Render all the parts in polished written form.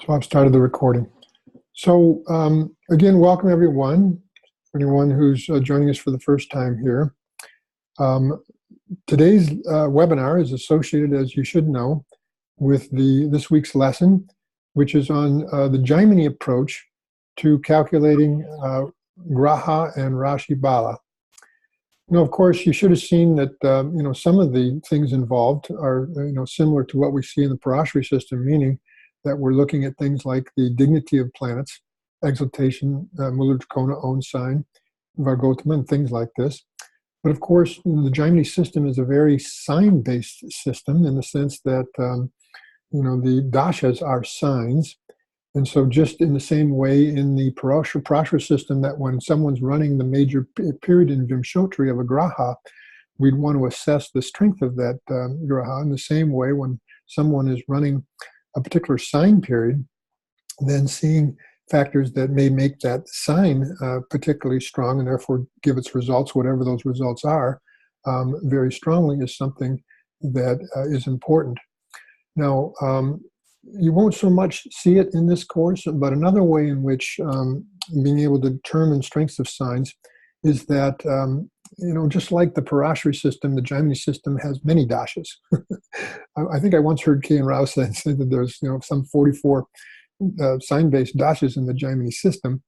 So I've started the recording. So again, welcome everyone, for anyone who's joining us for the first time here. Today's webinar is associated, as you should know, with this week's lesson, which is on the Jaimini approach to calculating Graha and Rashi Bala. Now, of course, you should have seen that some of the things involved are similar to what we see in the Parashari system, meaning that we're looking at things like the dignity of planets, exaltation, Mula-Trikona, own sign, Vargotama, and things like this. But of course, the Jaimini system is a very sign-based system in the sense that the dashas are signs. And so just in the same way in the Parashara system, that when someone's running the major period in Vimshotri of a Graha, we'd want to assess the strength of that Graha. In the same way, when someone is running a particular sign period, then seeing factors that may make that sign particularly strong and therefore give its results, whatever those results are, very strongly is something that is important. Now, you won't so much see it in this course, but another way in which being able to determine strengths of signs is that, just like the Parashari system, the Jaimini system has many dashas. I think I once heard K. and Rao say that there's some 44 sign-based dashas in the Jaimini system,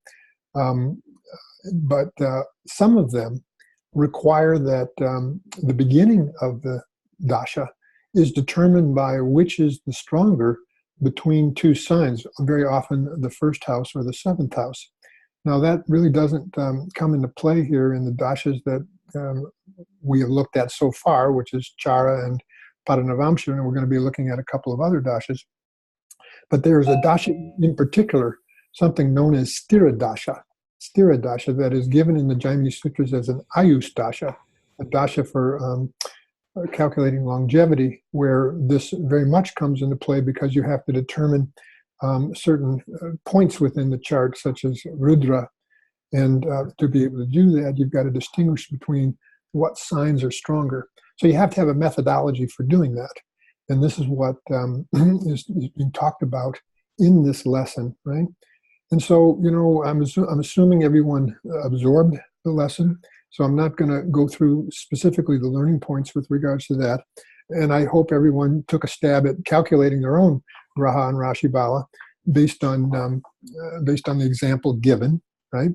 but some of them require that the beginning of the dasha is determined by which is the stronger between two signs, very often the first house or the seventh house. Now that really doesn't come into play here in the dashas that we have looked at so far, which is Chara and Padanavamsha, and we're going to be looking at a couple of other dashas. But there's a dasha in particular, something known as stira dasha that is given in the Jaimini Sutras as an ayus dasha, a dasha for calculating longevity, where this very much comes into play because you have to determine certain points within the chart, such as Rudra. And to be able to do that, you've got to distinguish between what signs are stronger. So you have to have a methodology for doing that. And this is what is being talked about in this lesson, right? And so, I'm assuming everyone absorbed the lesson. So I'm not going to go through specifically the learning points with regards to that. And I hope everyone took a stab at calculating their own Graha and Rashi Bala based on the example given, right?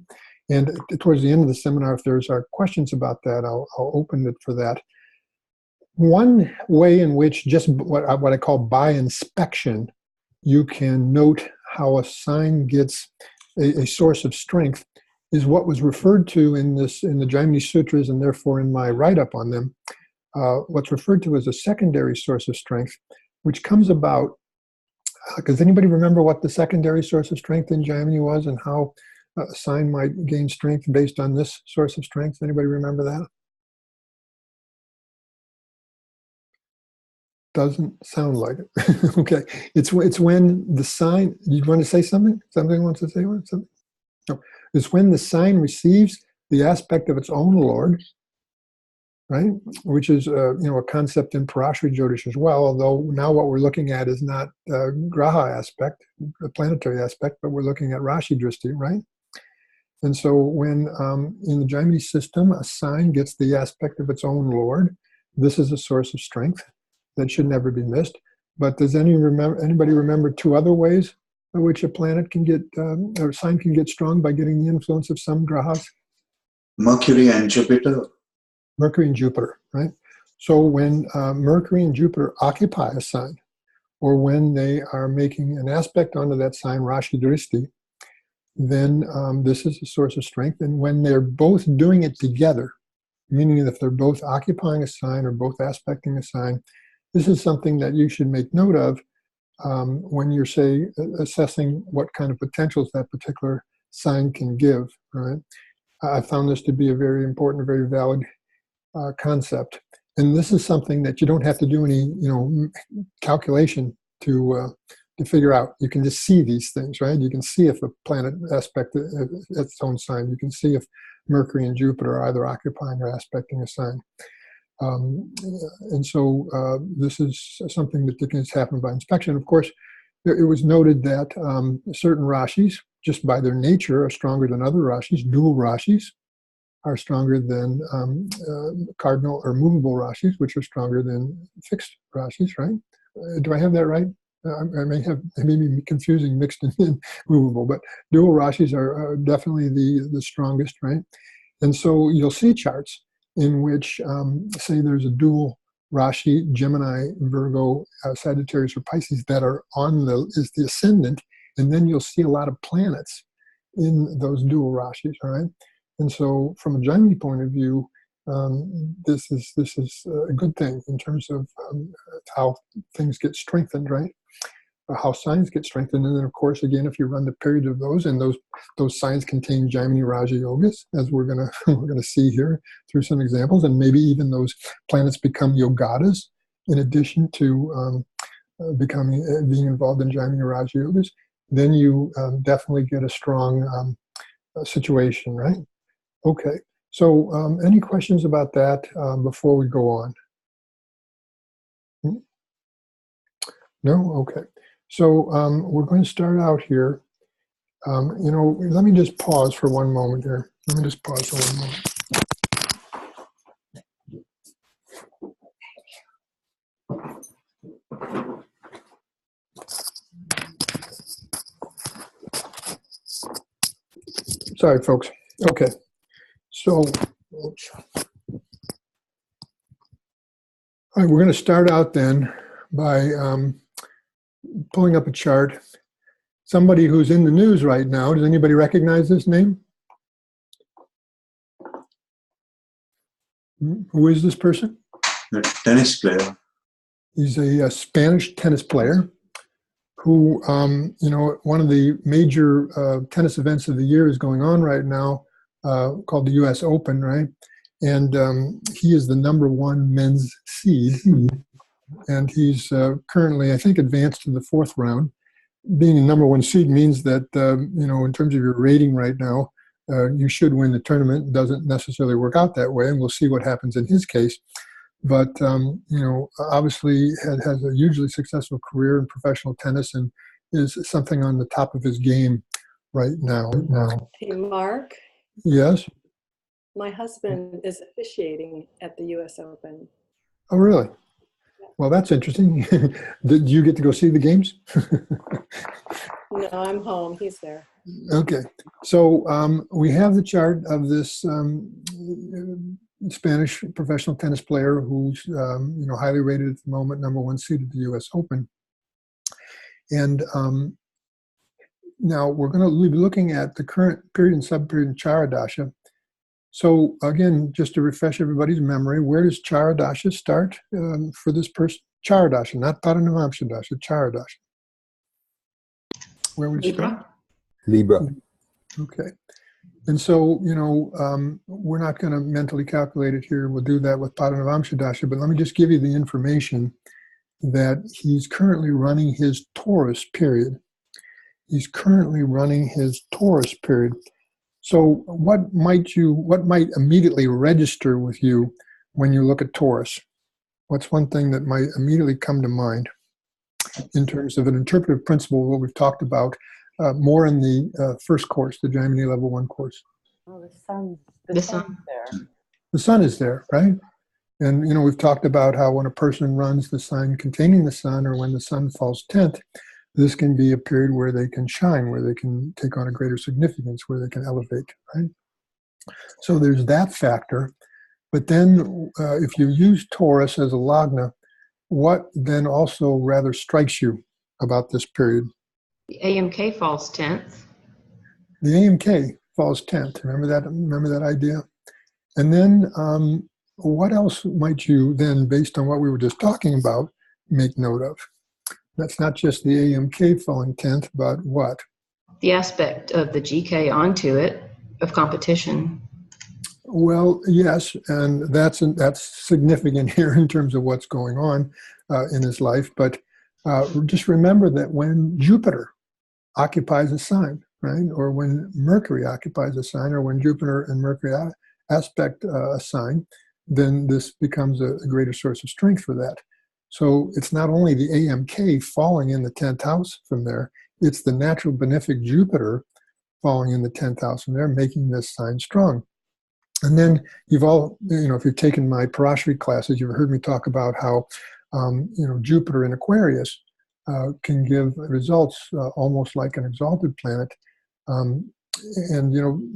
And towards the end of the seminar, if there's questions about that, I'll open it for that. One way in which just what I call by inspection, you can note how a sign gets a source of strength is what was referred to in the Jaimini Sutras, and therefore in my write-up on them, what's referred to as a secondary source of strength, which comes about. Does anybody remember what the secondary source of strength in Jaimini was and how a sign might gain strength based on this source of strength? Anybody remember that? Doesn't sound like it. Okay, it's when the sign. You want to say something? Somebody wants to say something? No. It's when the sign receives the aspect of its own Lord, right? Which is a concept in Parashari Jyotish as well. Although now what we're looking at is not Graha aspect, the planetary aspect, but we're looking at Rashi Drishti, right? And so when in the Jaimini system a sign gets the aspect of its own Lord, this is a source of strength that should never be missed. But does anybody remember two other ways by which a planet can get, or a sign can get strong by getting the influence of some grahas? Mercury and Jupiter. Mercury and Jupiter, right? So when Mercury and Jupiter occupy a sign, or when they are making an aspect onto that sign, Rashi Drishti, then this is a source of strength. And when they're both doing it together, meaning that if they're both occupying a sign or both aspecting a sign, this is something that you should make note of when you're, say, assessing what kind of potentials that particular sign can give, right? I found this to be a very important, very valid concept. And this is something that you don't have to do any, calculation to figure out. You can just see these things, right? You can see if a planet aspect its own sign. You can see if Mercury and Jupiter are either occupying or aspecting a sign. And so this is something that can happen by inspection. Of course, it was noted that certain Rashis, just by their nature, are stronger than other Rashis. Dual Rashis are stronger than cardinal or movable Rashis, which are stronger than fixed Rashis, right? Do I have that right? I may be confusing mixed and movable, but dual Rashis are definitely the strongest, right? And so you'll see charts in which, say, there's a dual Rashi, Gemini, Virgo, Sagittarius, or Pisces that are is the ascendant, and then you'll see a lot of planets in those dual Rashis, all right? And so from a Jaimini point of view, this is a good thing in terms of how things get strengthened, right? How signs get strengthened. And then, of course, again, if you run the period of those, and those signs contain Jaimini Raja Yogas, as we're gonna see here through some examples, and maybe even those planets become Yogatas in addition to being involved in Jaimini Raja Yogas, then you definitely get a strong situation, right? Okay. So, any questions about that before we go on? No? Okay. So we're going to start out here. Let me just pause for one moment here. Let me just pause for one moment. Sorry, folks. Okay. So, oops. All right, we're going to start out then by pulling up a chart. Somebody who's in the news right now. Does anybody recognize this name? Who is this person? The tennis player. He's a Spanish tennis player who, one of the major tennis events of the year is going on right now, called the U.S. Open, right? And he is the #1 men's seed. And he's currently, I think, advanced to the 4th round. Being the #1 seed means that, in terms of your rating right now, you should win the tournament. It doesn't necessarily work out that way, and we'll see what happens in his case. But, obviously has a hugely successful career in professional tennis and is something on the top of his game right now. Hey, Mark. Yes? My husband is officiating at the U.S. Open. Oh, really? Well, that's interesting. Did you get to go see the games? No, I'm home. He's there. Okay. So we have the chart of this Spanish professional tennis player who's highly rated at the moment, #1 seed at the U.S. Open. And now we're going to be looking at the current period and sub-period in Charadasha. So again, just to refresh everybody's memory, where does Charadasha start for this person? Charadasha, not Paranavamsha Dasha, Charadasha. Where would it start? Libra. Okay. And so, we're not going to mentally calculate it here. We'll do that with Padanavamsha Dasha, but let me just give you the information that he's currently running his Taurus period. He's currently running his Taurus period. So what might immediately register with you when you look at Taurus? What's one thing that might immediately come to mind in terms of an interpretive principle, what we've talked about more in the first course, the Jaimini Level 1 course? Oh, the sun is there. The sun is there, right? And, we've talked about how when a person runs the sign containing the sun, or when the sun falls 10th, this can be a period where they can shine, where they can take on a greater significance, where they can elevate, right? So there's that factor. But then if you use Taurus as a lagna, what then also rather strikes you about this period? The AMK falls 10th. The AMK falls 10th. Remember that idea? And then what else might you then, based on what we were just talking about, make note of? That's not just the AMK falling 10th, but what? The aspect of the GK onto it, of competition. Well, yes, and that's significant here in terms of what's going on in his life. But just remember that when Jupiter occupies a sign, right, or when Mercury occupies a sign, or when Jupiter and Mercury aspect a sign, then this becomes a greater source of strength for that. So it's not only the AMK falling in the 10th house from there, it's the natural benefic Jupiter falling in the 10th house from there, making this sign strong. And then you've all, if you've taken my Parashari classes, you've heard me talk about how, Jupiter in Aquarius can give results almost like an exalted planet.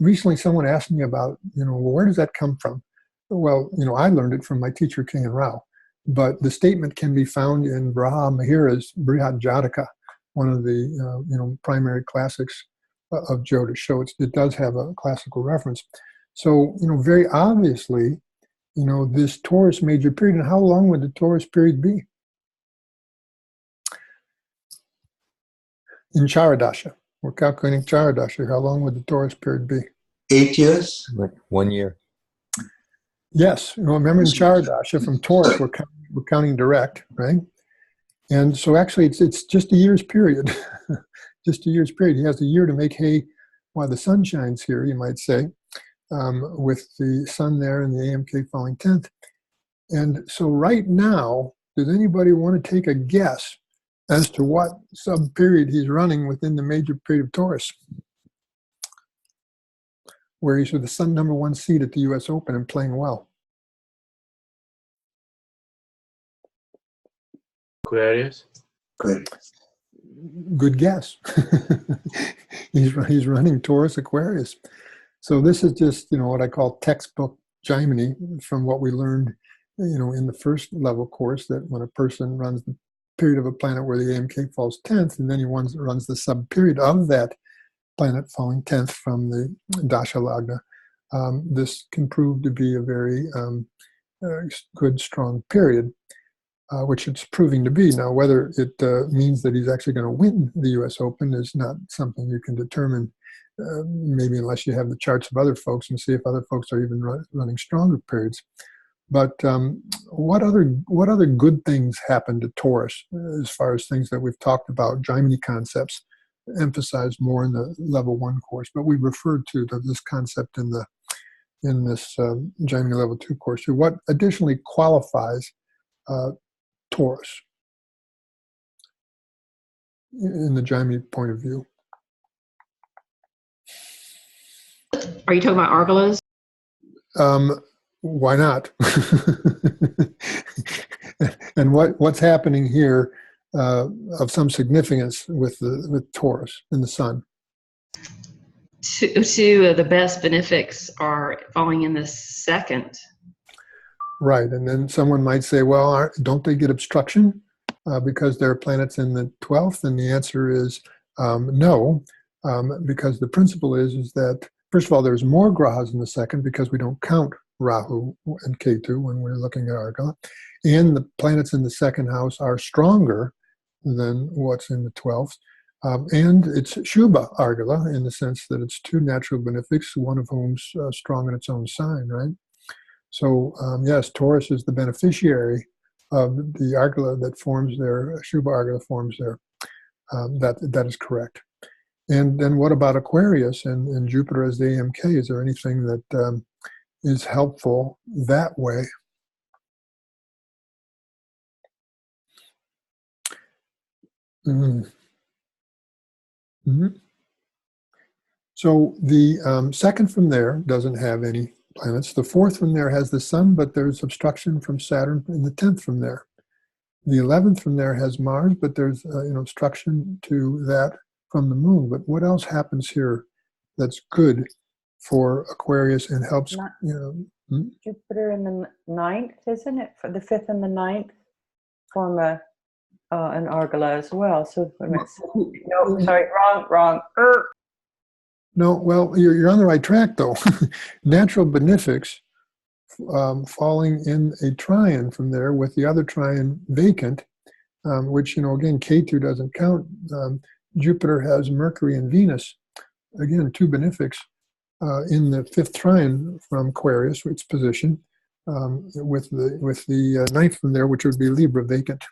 Recently someone asked me about, well, where does that come from? Well, I learned it from my teacher, King and Rao. But the statement can be found in Graha Mahira's Brihat Jataka, one of the, primary classics of Jyotish. So it does have a classical reference. So, very obviously, this Taurus major period, and how long would the Taurus period be? In Charadasha. We're calculating Charadasha. How long would the Taurus period be? 8 years. Like 1 year. Yes. Remember in Charadasha from Taurus, we're counting direct, right? And so actually it's just a year's period. Just a year's period. He has a year to make hay while the sun shines here, you might say, with the sun there and the AMK falling 10th. And so right now, does anybody want to take a guess as to what sub-period he's running within the major period of Taurus, where he's with the sun #1 seed at the U.S. Open and playing well? Aquarius. Good. Good guess. He's running Taurus Aquarius. So this is just, what I call textbook Jaimini from what we learned, in the first level course, that when a person runs the period of a planet where the AMK falls 10th, and then he runs the sub-period of that planet falling 10th from the Dasha Lagna, this can prove to be a very good, strong period, which it's proving to be. Now, whether it means that he's actually going to win the U.S. Open is not something you can determine, maybe unless you have the charts of other folks and see if other folks are even running stronger periods. But what other good things happen to Taurus as far as things that we've talked about, Jaimini concepts, emphasized more in the level 1 course, but we referred to this concept in this Jaimini level 2 course. So what additionally qualifies Taurus in the Jaimini point of view? Are you talking about Argalas? Why not? And what's happening here of some significance with Taurus and the sun? Two of the best benefics are falling in the second. Right, and then someone might say, well, don't they get obstruction because there are planets in the 12th? And the answer is no, because the principle is that, first of all, there's more grahas in the second because we don't count Rahu and Ketu when we're looking at Argala. And the planets in the second house are stronger than what's in the 12th. And it's Shubha Argala in the sense that it's 2 natural benefics, one of whom's strong in its own sign, right? So, yes, Taurus is the beneficiary of the Argala that forms there, Shubha Argala forms there. That is correct. And then what about Aquarius and Jupiter as the AMK? Is there anything that is helpful that way? Mm-hmm. Mm-hmm. So the second from there doesn't have any planets. The fourth from there has the sun, but there's obstruction from Saturn in the 10th from there. The 11th from there has Mars, but there's obstruction to that from the moon. But what else happens here that's good for Aquarius and helps, Jupiter in the 9th, isn't it? For the 5th and the 9th form an Argala as well. So, no, sorry, wrong. No, well, you're on the right track, though. Natural benefics falling in a trine from there with the other trine vacant, which, again, Ketu doesn't count. Jupiter has Mercury and Venus, again, 2 benefics in the 5th trine from Aquarius, its position, with the 9th from there, which would be Libra vacant.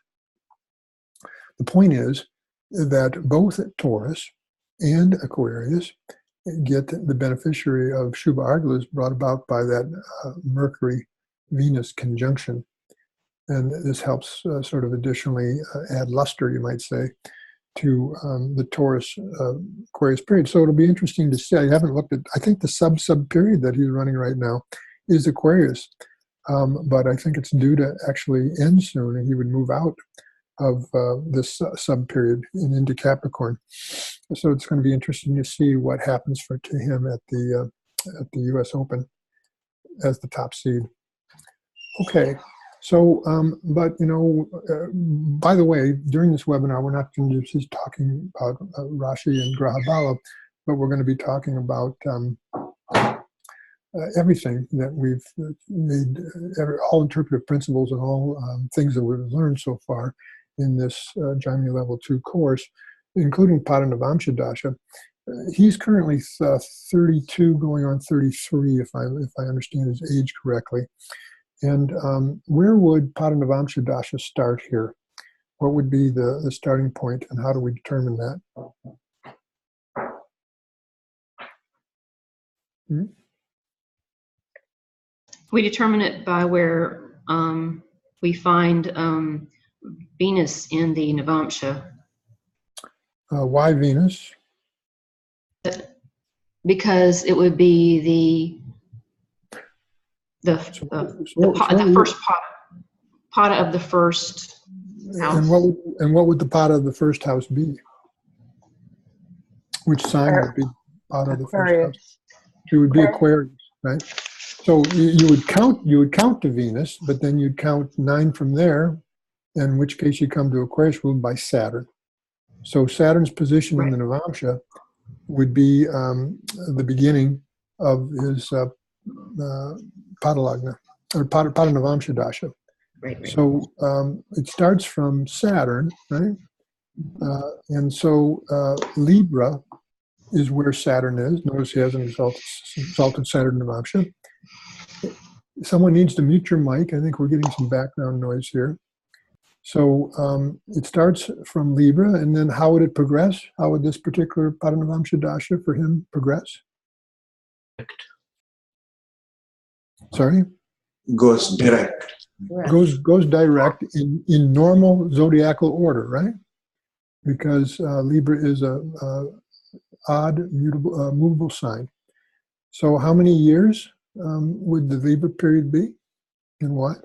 The point is that both Taurus and Aquarius get the beneficiary of Shubha Argalas brought about by that Mercury-Venus conjunction. And this helps sort of additionally add luster, you might say, to the Taurus Aquarius period. So it'll be interesting to see. I haven't looked at, I think the sub period that he's running right now is Aquarius. But I think it's due to actually end soon, and he would move out of this sub period and into Capricorn. So it's going to be interesting to see what happens to him at the U.S. Open as the top seed. Okay. So, but, by the way, during this webinar, we're not going to just talking about Rashi and Graha Bala, but we're going to be talking about everything that we've made, all interpretive principles and all things that we've learned so far in this Jaimini Level 2 course, including Pada Navamsha Dasha. He's currently 32, going on 33, if I understand his age correctly. And where would Pada Navamsha Dasha start here? What would be the starting point, and how do we determine that? We determine it by where we find Venus in the Navamsha. Why Venus? Because it would be the first pada of the first house. And what would the pada of the first house be? Which sign would be pada of the first house? It would be Aquarius, right? So you would count to Venus, but then you'd count 9 from there, in which case you come to Aquarius ruled by Saturn. So Saturn's position in the Navamsha would be the beginning of his Padalagna, or Pada Navamsha Dasha. Right. So it starts from Saturn, right? And so Libra is where Saturn is. Notice he has an exalted Saturn Navamsha. Someone needs to mute your mic. I think we're getting some background noise here. So it starts from Libra, and then how would it progress? How would this particular Pada Navamsha Dasha for him progress? Sorry? Goes direct. Goes direct in normal zodiacal order, right? Because Libra is a odd movable sign. So how many years would the Libra period be, and what?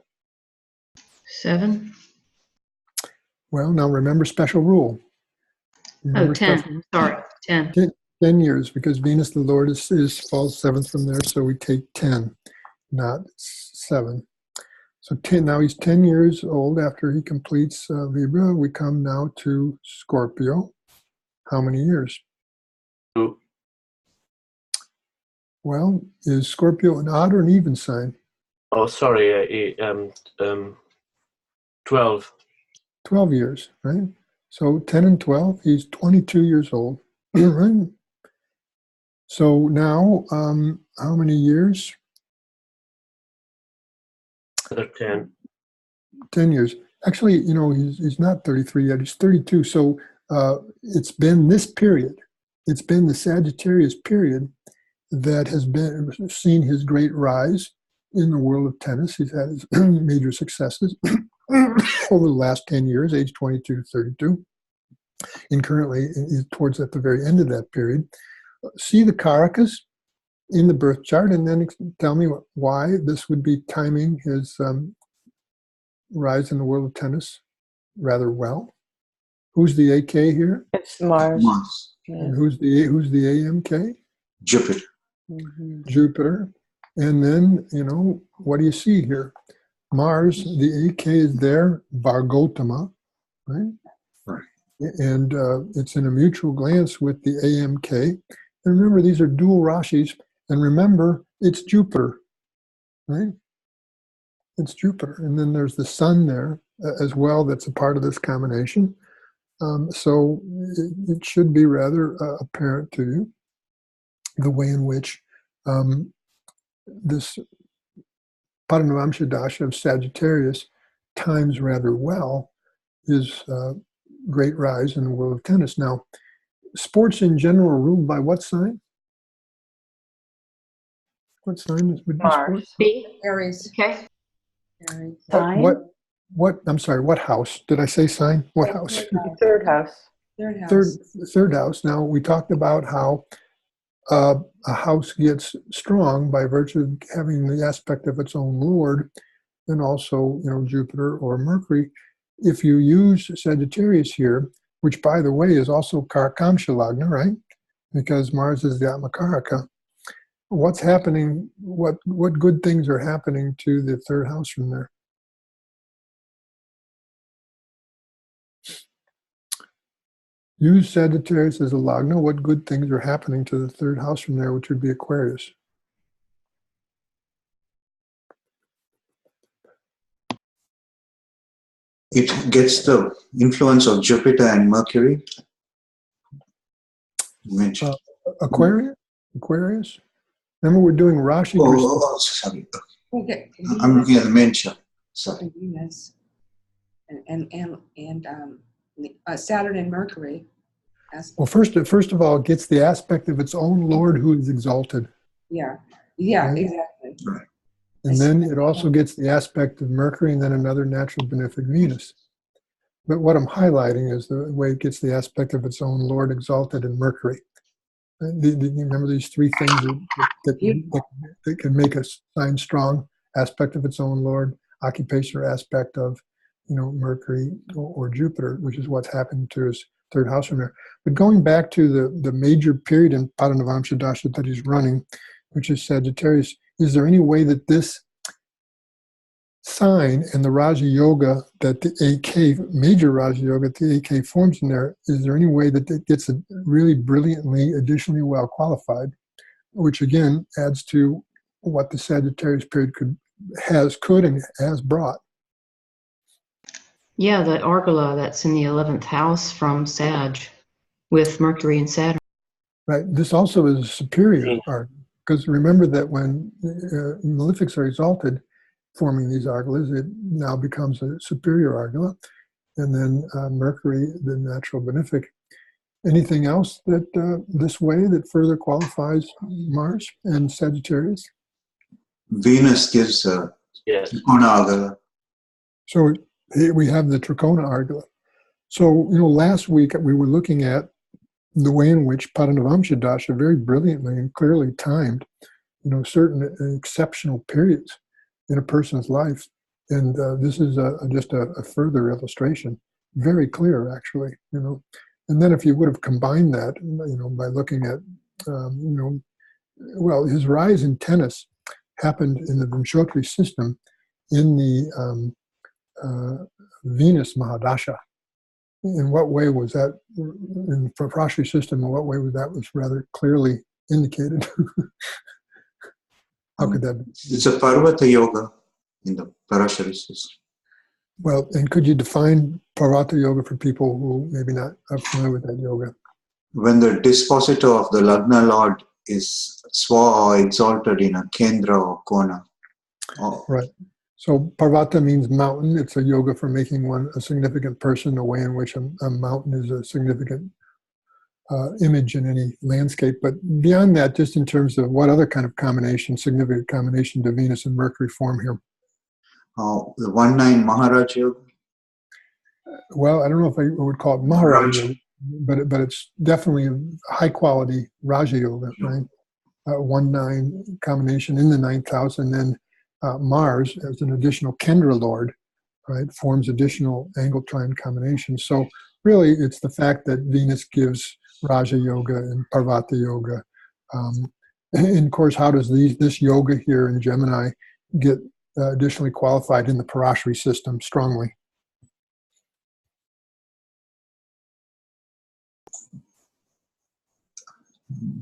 7. Well, now remember special rule. Remember 10. Sorry, 10. 10 years, because Venus, the Lord, falls 7th from there, so we take 10, not 7. So 10. Now he's 10 years old after he completes Libra. We come now to Scorpio. How many years? 2. Well, is Scorpio an odd or an even sign? Oh, sorry. 12. 12 years, right? So 10 and 12, he's 22 years old, right? So now, how many years? 10. 10 years. Actually, he's not 33 yet, he's 32. So it's been this period, it's been the Sagittarius period that has seen his great rise in the world of tennis. He's had his major successes over the last 10 years, age 22 to 32. And currently is towards at the very end of that period. See the Karakas in the birth chart, and then tell me why this would be timing his rise in the world of tennis rather well. Who's the AK here? It's Mars. Yeah. And who's the AMK? Jupiter. Mm-hmm. Jupiter. And then, what do you see here? Mars, the AK is there, Vargotama, right? Right. And it's in a mutual glance with the AMK. And remember, these are dual Rashis. And remember, it's Jupiter, right? It's Jupiter. And then there's the sun there as well that's a part of this combination. So it should be rather apparent to you the way in which this Pada Navamsha Dasha of Sagittarius times rather well his great rise in the world of tennis. Now, sports in general are ruled by what sign? What sign would be Mars. sports? B. Aries. Okay. Aries. Sign? What? I'm sorry, what house? Did I say sign? What house? Third house. Third house. Third house. Now, we talked about how a house gets strong by virtue of having the aspect of its own lord, and also, Jupiter or Mercury. If you use Sagittarius here, which, by the way, is also Karakamsha Lagna, right? Because Mars is the Atmakaraka. What's happening? What good things are happening to the third house from there? Use Sagittarius as a Lagna. What good things are happening to the third house from there, which would be Aquarius? It gets the influence of Jupiter and Mercury. Mentioned. Aquarius? Remember, we're doing Rashi. Sorry. Okay. I'm looking at the main chart. Sorry. Venus and Saturn and Mercury. Well, first of all, it gets the aspect of its own Lord who is exalted. Yeah, Right. exactly. Right. And then it also gets the aspect of Mercury and then another natural benefic Venus. But what I'm highlighting is the way it gets the aspect of its own Lord exalted in Mercury. Remember these three things that can make a sign strong: aspect of its own Lord, occupation or aspect of, Mercury or Jupiter, which is what's happened to his third house from there. But going back to the major period in Padanavamsha Dasha that he's running, which is Sagittarius, is there any way that this sign and the Raja Yoga that the AK, major Raja Yoga that the AK forms in there, is there any way that it gets really brilliantly, additionally well qualified, which again adds to what the Sagittarius period could and has brought? Yeah, the Argala that's in the 11th house from Sag with Mercury and Saturn. Right. This also is a superior art, because remember that when malefics are exalted, forming these argalas, it now becomes a superior argala, and then Mercury, the natural benefic. Anything else that this way that further qualifies Mars and Sagittarius? Venus gives Yes. Trikona Agala. So here we have the Trikona argala. So, last week we were looking at the way in which Padanavamsha Dasha very brilliantly and clearly timed, certain exceptional periods in a person's life. And this is just a further illustration, very clear, actually, And then if you would have combined that, by looking at, well, his rise in tennis happened in the Vimshotri system in the Venus Mahadasha. In what way was that, in the Rashi system, in what way was that rather clearly indicated? How could that be? It's a Parvata Yoga in the Parashara system. Well, and could you define Parvata Yoga for people who maybe not are familiar with that yoga? When the dispositor of the Lagna Lord is swa or exalted in a Kendra or Kona. Right. So Parvata means mountain. It's a yoga for making one a significant person, a way in which a mountain is a significant image in any landscape. But beyond that, just in terms of what other kind of combination, significant combination do Venus and Mercury form here? The 1-9 Maharaj Yoga. Well, I don't know if I would call it Maharaj Yoga, but it's definitely a high quality Raja Yoga, right? 1-9 combination in the 9th house, and then Mars as an additional Kendra Lord, right, forms additional angle trine combinations. So really, it's the fact that Venus gives Raja Yoga and Parvata Yoga. And of course, how does this yoga here in Gemini get additionally qualified in the Parashari system strongly?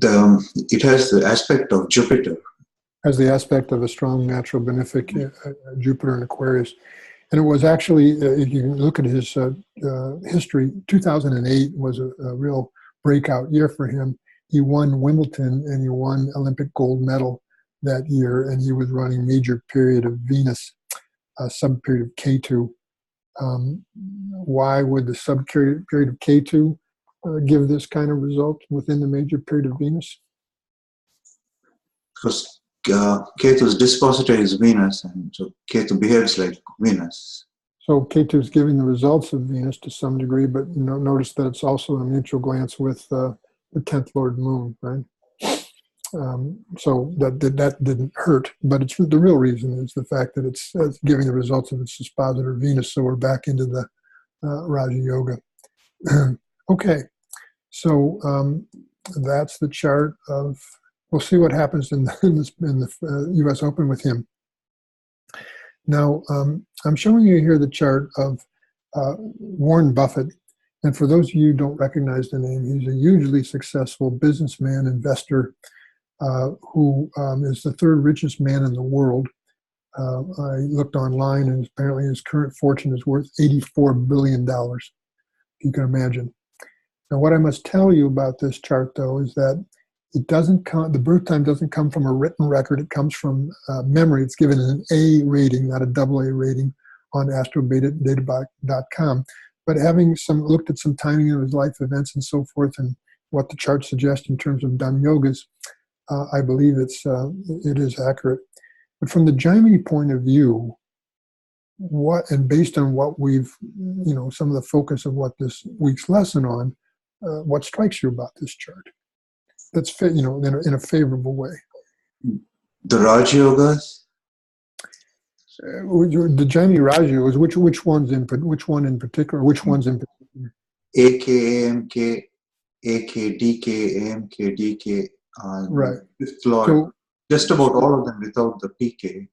It has the aspect of Jupiter. Has the aspect of a strong natural benefic Jupiter in Aquarius. And it was actually, if you look at his history, 2008 was a real breakout year for him. He won Wimbledon and he won Olympic gold medal that year, and he was running major period of Venus, sub-period of Ketu. Why would the sub-period of Ketu give this kind of result within the major period of Venus? Because Ketu's dispositor is Venus, and so Ketu behaves like Venus. So Ketu is giving the results of Venus to some degree, but notice that it's also in a mutual glance with the 10th Lord Moon, right? So that didn't hurt, but it's the real reason is the fact that it's giving the results of its dispositor Venus. So we're back into the Raja Yoga. Okay, so that's the chart of. We'll see what happens in the U.S. Open with him. Now, I'm showing you here the chart of Warren Buffett. And for those of you who don't recognize the name, he's a hugely successful businessman, investor, who is the third richest man in the world. I looked online, and apparently his current fortune is worth $84 billion, if you can imagine. Now, what I must tell you about this chart, though, is that it doesn't come, the birth time doesn't come from a written record. It comes from memory. It's given an A rating, not a AA rating, on astrobeta.com. But having looked at some timing of his life events and so forth, and what the chart suggests in terms of done yogas, I believe it is accurate. But from the Jaimini point of view, and based on what we've, some of the focus of what this week's lesson on, what strikes you about this chart? That's in a favorable way. The Raj Yogas? The Jaimini Raj Yogas, which one in particular? Which ones in particular? AK, AMK, AK, DK, AMK, DK. Right. Fifth Lord. So, just about all of them without the PK.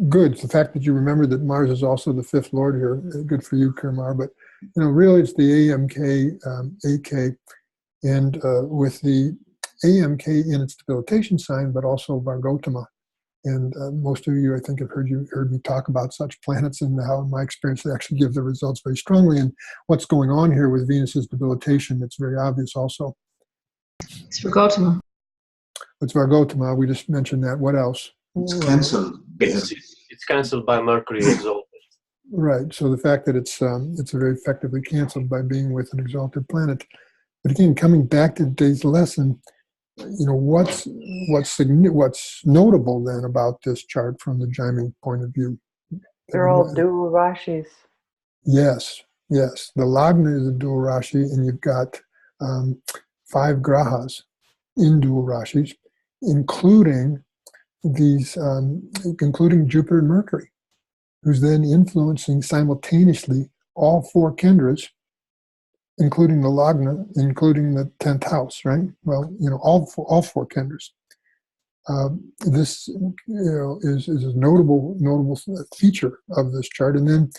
Good. The fact that you remember that Mars is also the fifth Lord here, good for you, Kumar. But really, it's the AMK, AK, and with the AMK in its debilitation sign, but also Vargotama. And most of you, I think, have heard me talk about such planets and how, in my experience, they actually give the results very strongly. And what's going on here with Venus's debilitation, it's very obvious also. It's Vargotama. It's Vargotama. We just mentioned that. What else? It's cancelled. It's cancelled by Mercury exalted. Right. So the fact that it's very effectively canceled by being with an exalted planet. But again, coming back to today's lesson, what's notable then about this chart from the Jaimini point of view? They're all dual Rashis. Yes. The Lagna is a dual Rashi, and you've got 5 Grahas in dual Rashis, including Jupiter and Mercury, who's then influencing simultaneously all 4 kendras, including the Lagna, including the 10th house, right? Well, all 4 kendras. This, is a notable feature of this chart. And then,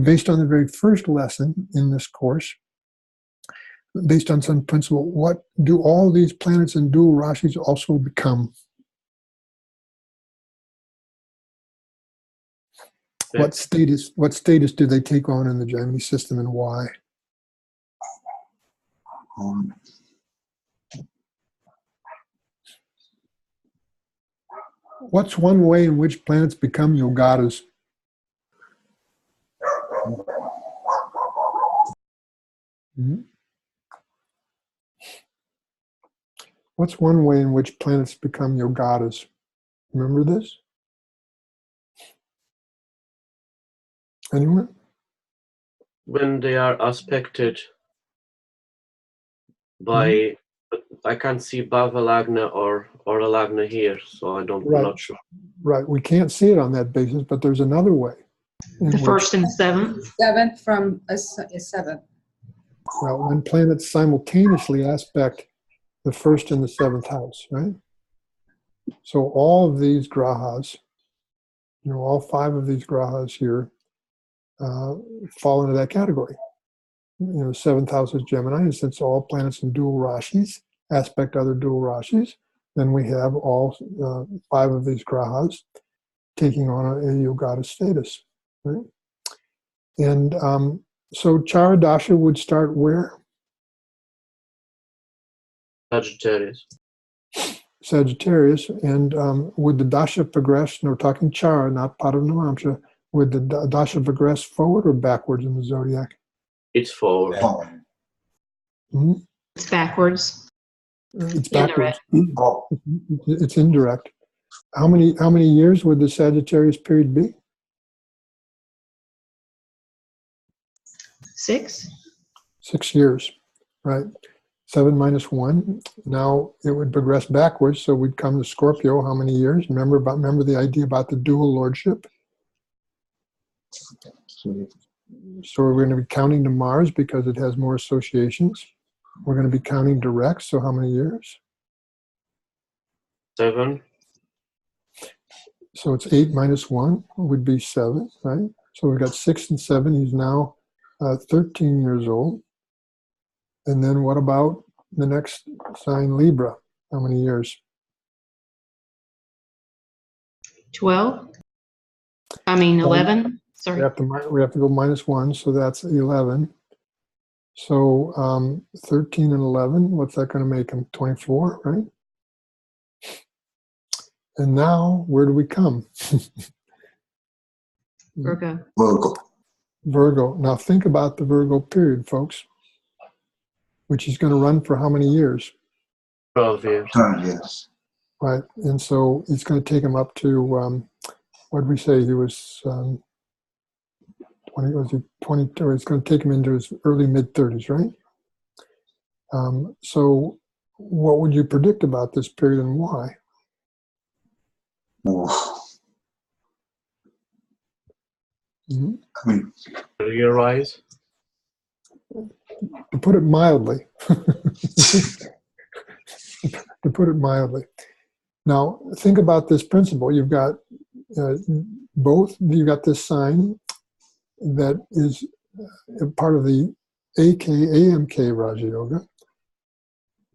based on the very first lesson in this course, based on some principle, what do all these planets in dual Rashis also become? What status do they take on in the Jaimini system, and why? What's one way in which planets become yogadas? What's one way in which planets become yogadas? Remember this? Anyone? When they are aspected by, I can't see Bhava Lagna or a Lagna here, so I'm not sure. Right, we can't see it on that basis, but there's another way. The first and seventh. Seventh from a seventh. Well, when planets simultaneously aspect the first and the 7th house, right? So all of these grahas, all 5 of these grahas here fall into that category. The 7th house is Gemini, and since all planets in dual Rashis aspect other dual Rashis, then we have all 5 of these grahas taking on a yogada status, right? And so Charadasha would start where? Sagittarius. And would the dasha progress, and we're talking Chara, not Padanamamsha, would the dasha progress forward or backwards in the zodiac? It's forward. Mm-hmm. It's backwards. It's backwards. It's indirect. How many years would the Sagittarius period be? 6? 6 years, right? 7 minus 1. Now it would progress backwards, so we'd come to Scorpio. How many years? Remember the idea about the dual lordship? So we're going to be counting to Mars because it has more associations. We're going to be counting direct, so how many years? 7. So it's 8 minus 1 would be 7, right? So we've got 6 and 7. He's now 13 years old. And then what about the next sign, Libra? How many years? 12? I mean, 11? We Sorry. have to go minus 1, so that's 11. So 13 and 11, what's that going to make him? 24, right? And now, where do we come? Virgo. Virgo. Virgo. Now think about the Virgo period, folks, which is going to run for how many years? 12 years. 12 years. Right. And so it's going to take him up to, what did we say? He was 20, was he 22? It's going to take him into his early mid-30s, right? So what would you predict about this period and why? Oh. Mm-hmm. I mean, Career-wise? To put it mildly. To put it mildly. Now, think about this principle. You've got you've got this sign that is part of the AMK Raja Yoga.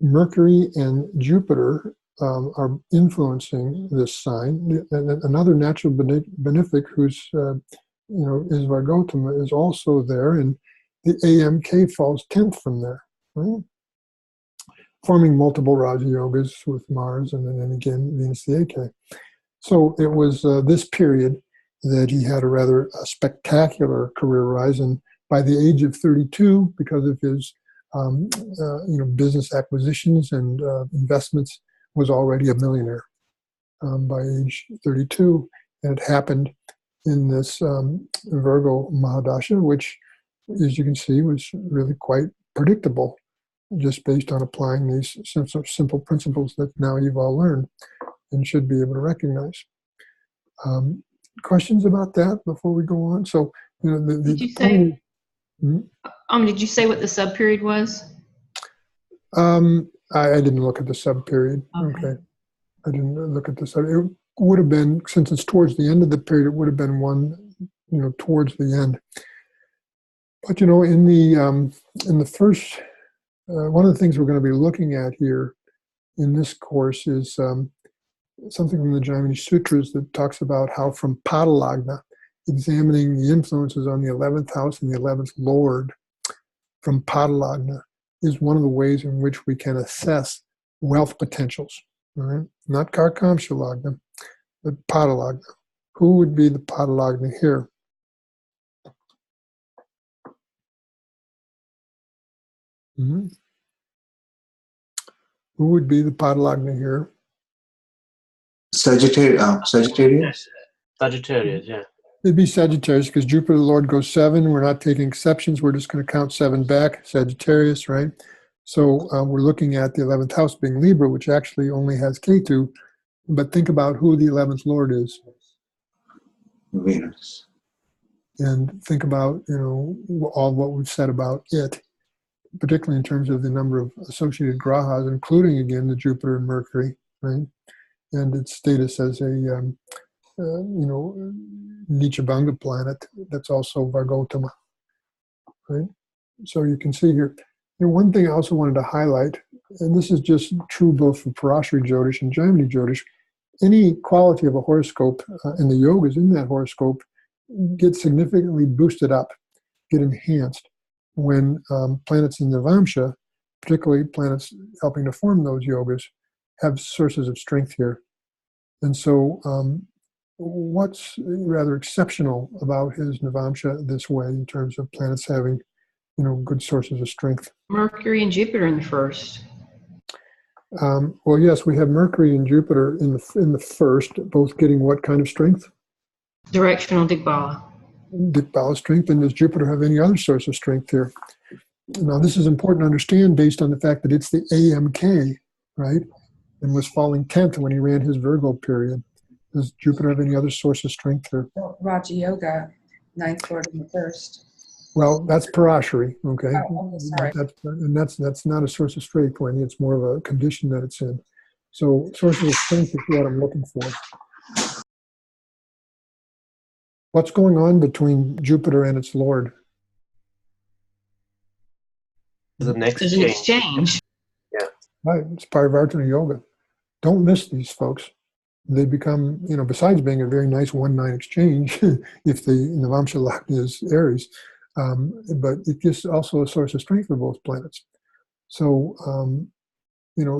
Mercury and Jupiter are influencing this sign. And another natural benefic who's, is Vargotama is also there, and the AMK falls 10th from there, right? Forming multiple Raja Yogas with Mars and then again Venus the AK. So it was this period that he had a rather spectacular career rise, and by the age of 32, because of his business acquisitions and investments, was already a millionaire by age 32. And it happened in this Virgo Mahadasha, which, as you can see, was really quite predictable, just based on applying these simple principles that now you've all learned and should be able to recognize. Questions about that before we go on? So, Did you say? Did you say what the sub period was? I didn't look at the sub period. Okay. I didn't look at the sub. It would have been, since it's towards the end of the period, it would have been one, towards the end. But in the first, one of the things we're going to be looking at here in this course is something from the Jaimini Sutras that talks about how from Padalagna, examining the influences on the 11th house and the 11th lord from Padalagna is one of the ways in which we can assess wealth potentials. All right? Not Karkamsha Lagna, but Padalagna. Who would be the Padalagna here? Mm-hmm. Who would be the Padalagna here? Sagittarius. Sagittarius, yeah. It'd be Sagittarius because Jupiter, the Lord, goes 7. We're not taking exceptions. We're just going to count 7 back. Sagittarius, right? So we're looking at the 11th house being Libra, which actually only has Ketu. But think about who the 11th Lord is. Venus. And think about, all what we've said about it, particularly in terms of the number of associated grahas, including, again, the Jupiter and Mercury, right? And its status as a, Nichabanga planet that's also Vargotama, right? So you can see here. One thing I also wanted to highlight, and this is just true both for Parashari Jyotish and Jaimini Jyotish, any quality of a horoscope and the yogas in that horoscope get significantly boosted up, get enhanced when planets in Navamsha, particularly planets helping to form those yogas, have sources of strength here. And so what's rather exceptional about his Navamsha this way in terms of planets having, good sources of strength? Mercury and Jupiter in the first. Well, yes, we have Mercury and Jupiter in the first, both getting what kind of strength? Directional Digbala. Bala strength, and does Jupiter have any other source of strength here? Now, this is important to understand based on the fact that it's the AMK, right? And was falling 10th when he ran his Virgo period. Does Jupiter have any other source of strength here? Raja Yoga, ninth lord in the first. Well, that's Parashari, okay? Oh, sorry. That's not a source of strength, Wendy. It's more of a condition that it's in. So sources of strength is what I'm looking for. What's going on between Jupiter and its lord? The next There's an change. exchange. Right, it's Parivartana Yoga. Don't miss these folks. They become, besides being a very nice 1-9 exchange, if the Navamsha Lagna is Aries, but it gives also a source of strength for both planets. So,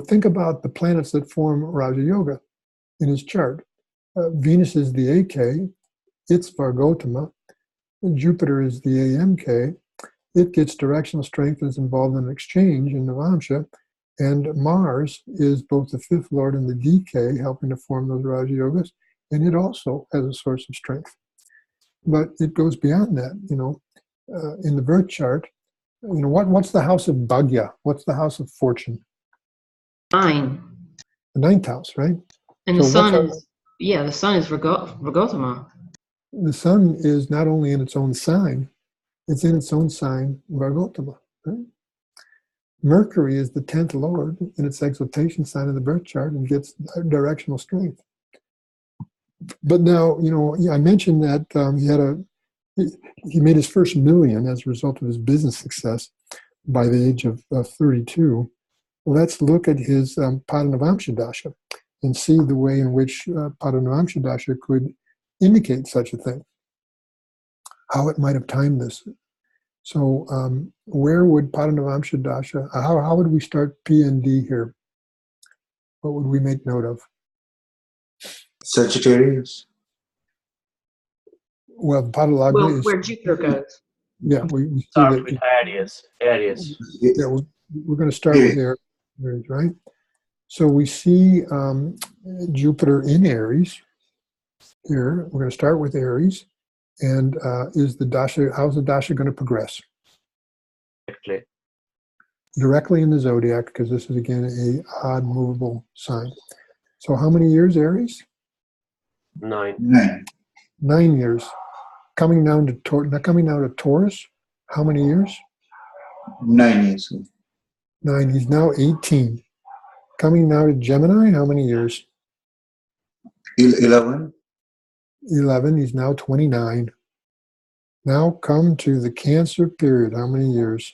think about the planets that form Raja Yoga in his chart. Venus is the AK, it's Vargotama. Jupiter is the AMK, it gets directional strength and is involved in an exchange in Navamsha. And Mars is both the fifth lord and the DK, helping to form those Raja Yogas, and it also has a source of strength. But it goes beyond that, in the birth chart. What's the house of Bhagya? What's the house of fortune? 9. The ninth house, right? And So the sun what's is, the sun is Virgotama. The sun is not only in its own sign, it's in its own sign, Vargotama, right? Mercury is the 10th lord in its exaltation sign of the birth chart and gets directional strength. But now, I mentioned that he made his first million as a result of his business success by the age of 32. Let's look at his Padanavamsha Dasha and see the way in which Padanavamsha Dasha could indicate such a thing, how it might have timed this. So where would Padanavamsha Dasha, how would we start PND here? What would we make note of? Sagittarius. Well, Padalagna Well, is... where Jupiter goes. Yeah, we see Start that... with Aries. Yeah, we're going to start with Aries, right? So we see Jupiter in Aries here. We're going to start with Aries. And how's the Dasha going to progress? Exactly. Directly in the zodiac, because this is again a odd movable sign. So how many years, Aries? 9. 9 years. Coming down to Taurus, how many years? 9 years. 9. He's now 18. Coming now to Gemini, how many years? 11. 11. He's now 29. Now come to the Cancer period. How many years?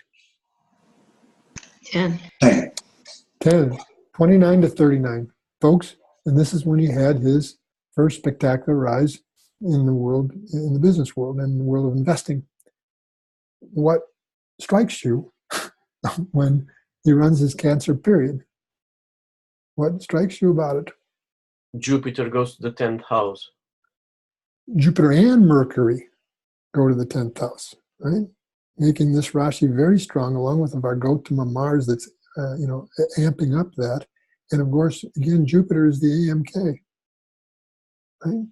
10. 10. 29 to 39. Folks, and this is when he had his first spectacular rise in the business world and the world of investing. What strikes you when he runs his Cancer period? What strikes you about it? Jupiter goes to the 10th house. Jupiter and Mercury go to the 10th house, right? Making this Rashi very strong, along with the Vargotama Mars that's, amping up that. And of course, again, Jupiter is the AMK, right?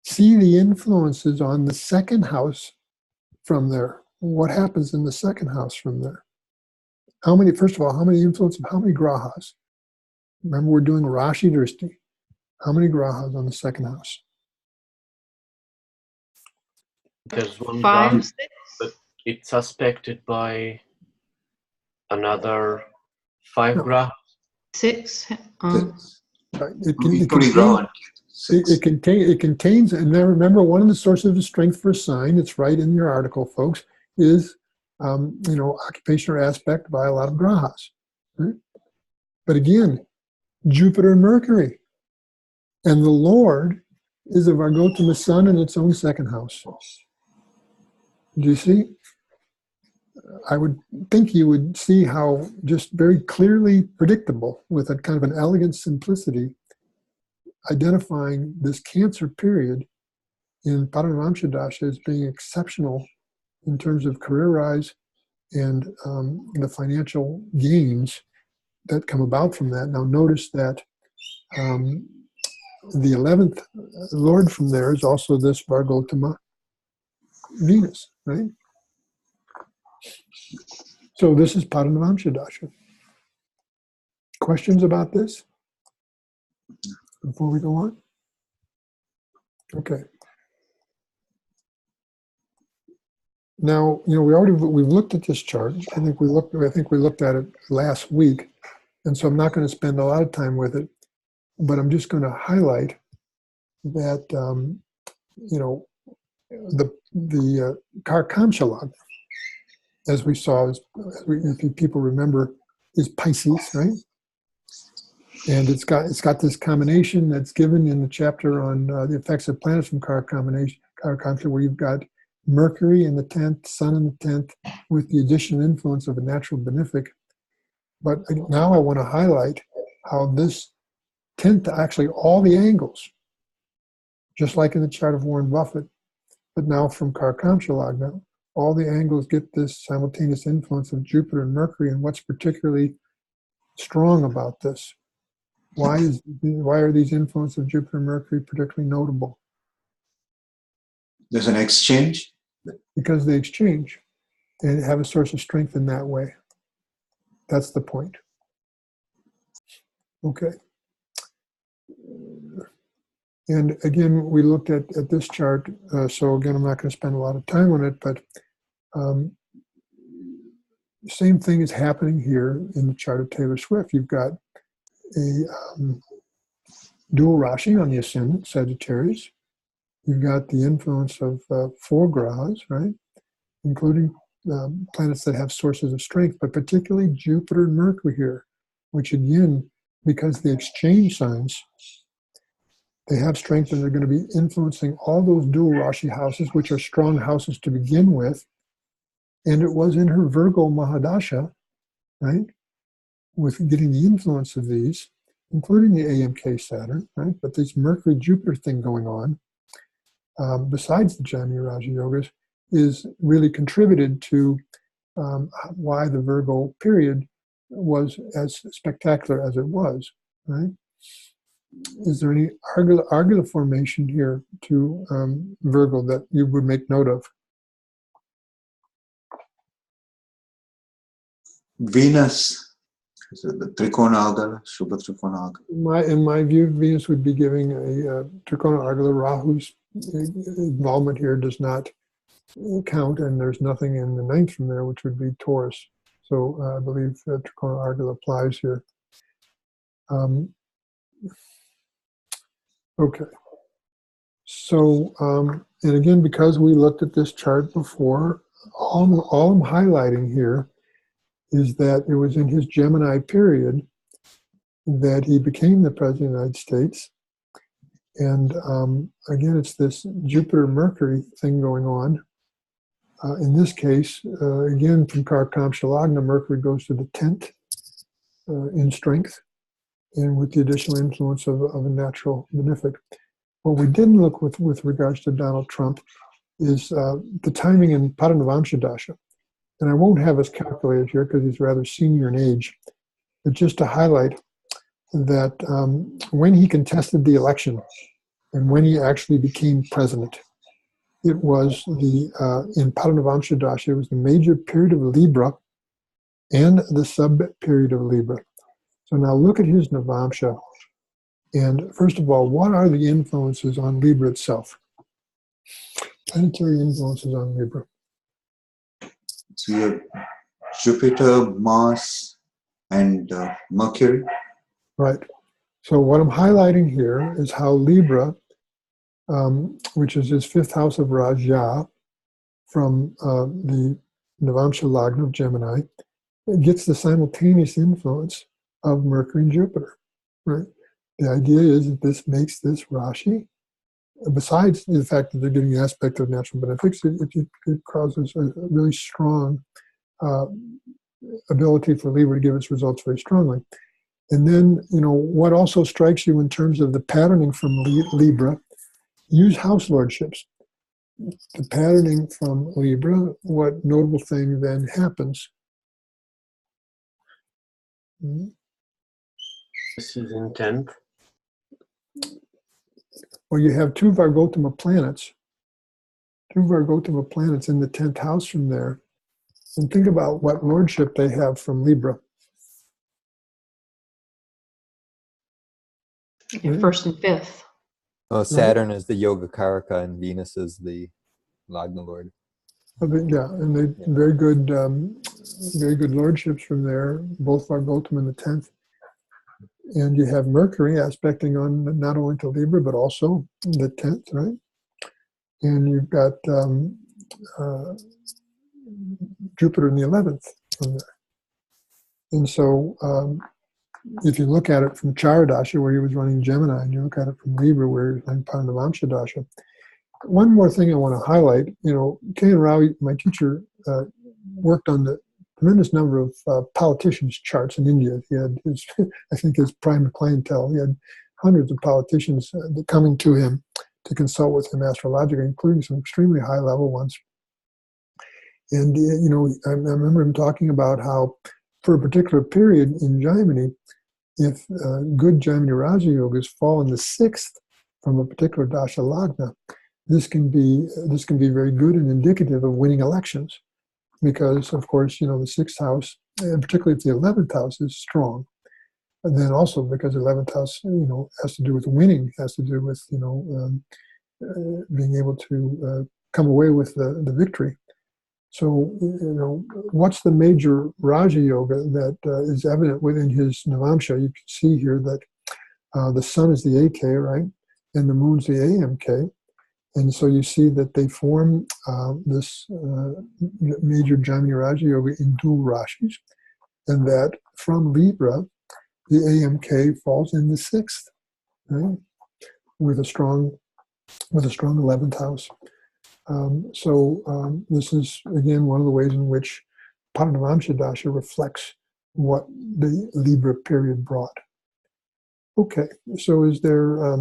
See the influences on the second house from there. What happens in the second house from there? First of all, how many influences, how many grahas? Remember, we're doing Rashi Drishti. How many grahas on the second house? There's one 5, Graha, 6. but it's suspected by another 5 No. Graha. 6. Right. It contains, and now remember, one of the sources of strength for a sign, it's right in your article, folks, is, occupation or aspect by a lot of grahas. Right? But again, Jupiter and Mercury. And the Lord is a Vargotama sun in its own second house. Do you see? I would think you would see how just very clearly predictable, with a kind of an elegant simplicity, identifying this Cancer period in Padanavamsha Dasha as being exceptional in terms of career rise and the financial gains that come about from that. Now notice that the 11th Lord from there is also this Vargotama Venus, right? So this is Padanavamsha Dasha. Questions about this before we go on? Okay. Now, we've looked at this chart. I think we looked at it last week, and so I'm not going to spend a lot of time with it, but I'm just going to highlight that the Karkamshala, as we saw, if people remember, is Pisces, right? And it's got this combination that's given in the chapter on the effects of planets from Karkamshala, where you've got Mercury in the 10th, Sun in the 10th, with the additional influence of a natural benefic. But now I want to highlight how this 10th, actually all the angles, just like in the chart of Warren Buffett, but now from Karkamshala, all the angles get this simultaneous influence of Jupiter and Mercury. And what's particularly strong about this? Why are these influences of Jupiter and Mercury particularly notable? There's an exchange. Because they exchange and have a source of strength in that way. That's the point. Okay. And again, we looked at this chart. So again, I'm not going to spend a lot of time on it, but same thing is happening here in the chart of Taylor Swift. You've got a dual Rashi on the ascendant, Sagittarius. You've got the influence of 4 Grahas, right? Including planets that have sources of strength, but particularly Jupiter and Mercury here, which again, because they exchange signs, they have strength and they're going to be influencing all those dual Rashi houses, which are strong houses to begin with. And it was in her Virgo Mahadasha, right, with getting the influence of these, including the AMK Saturn, right, but this Mercury-Jupiter thing going on, besides the Jami Raja Yogas, is really contributed to why the Virgo period was as spectacular as it was, right? Is there any Argila formation here to Virgo that you would make note of? Venus, the Trikona Agala, Shubha Trikona Agala. In my view, Venus would be giving a Trikona Argila. Rahu's involvement here does not count, and there's nothing in the 9th from there, which would be Taurus. So I believe Trikona Argila applies here. Okay. So, and again, because we looked at this chart before, all I'm highlighting here is that it was in his Gemini period that he became the President of the United States. And again, it's this Jupiter-Mercury thing going on. In this case, again, from Karkamshalagna, Mercury goes to the 10th in strength, and with the additional influence of a natural benefic. What we didn't look with regards to Donald Trump is the timing in Padanavamsha Dasha. And I won't have us calculated here because he's rather senior in age, but just to highlight that when he contested the election and when he actually became president, it was in Padanavamsha Dasha, it was the major period of Libra and the sub-period of Libra. So now look at his Navamsha. And first of all, what are the influences on Libra itself? Planetary influences on Libra. So you have Jupiter, Mars, and Mercury. Right. So what I'm highlighting here is how Libra, which is his 5th house of Raja from the Navamsha Lagna of Gemini, gets the simultaneous influence of Mercury and Jupiter, right? The idea is that this makes this Rashi, besides the fact that they're getting the aspect of natural benefics, it causes a really strong ability for Libra to give its results very strongly. And then, what also strikes you in terms of the patterning from Libra, use house lordships. The patterning from Libra, what notable thing then happens? This is in 10th. Well, you have two Vargotama planets in the 10th house from there. And think about what lordship they have from Libra. Yeah, first and fifth. Oh, Saturn is the Yoga Karaka and Venus is the Lagna Lord. Yeah, and they very good lordships from there, both Vargotama in the 10th. And you have Mercury aspecting on not only to Libra, but also the 10th, right? And you've got Jupiter in the 11th from there. And so if you look at it from Charadasha, where he was running Gemini, and you look at it from Libra, where he was running Pandavamsha Dasha. One more thing I want to highlight, K.N. Rao, my teacher, worked on the tremendous number of politicians' charts in India. He had his prime clientele. He had hundreds of politicians coming to him to consult with him astrologically, including some extremely high-level ones. And, I remember him talking about how for a particular period in Jaimini, if good Jaimini Raja Yogas fall in the 6th from a particular Dasha Lagna, this can be very good and indicative of winning elections. Because, of course, the 6th house, and particularly if the 11th house is strong, and then also because the 11th house, has to do with winning, has to do with, being able to come away with the victory. So, what's the major Raja Yoga that is evident within his Navamsha? You can see here that the sun is the AK, right? And the moon's the AMK. And so you see that they form this major Jaimini Raja Yoga in dual Rashis, and that from Libra, the AMK falls in the 6th, right? with a strong 11th house. This is, again, one of the ways in which Pandavamsha Dasha reflects what the Libra period brought. Okay, so is there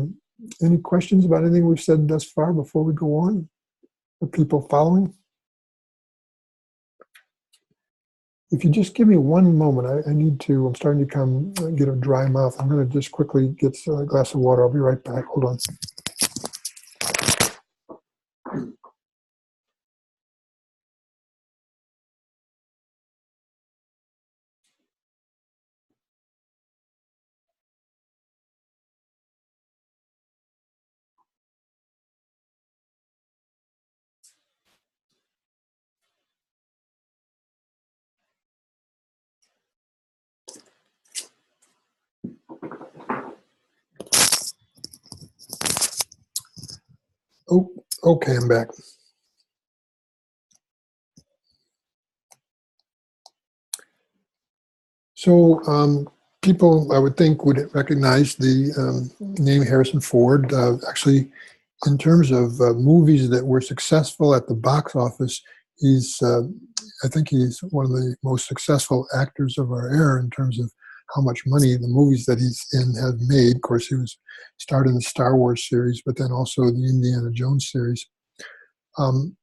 any questions about anything we've said thus far before we go on? Are people following? If you just give me one moment, I'm starting to get a dry mouth. I'm going to just quickly get a glass of water. I'll be right back. Hold on. Oh, okay, I'm back. So people, I would think, would recognize the name Harrison Ford. Actually, in terms of movies that were successful at the box office, I think he's one of the most successful actors of our era in terms of how much money the movies that he's in have made. Of course, he was starred in the Star Wars series, but then also the Indiana Jones series. From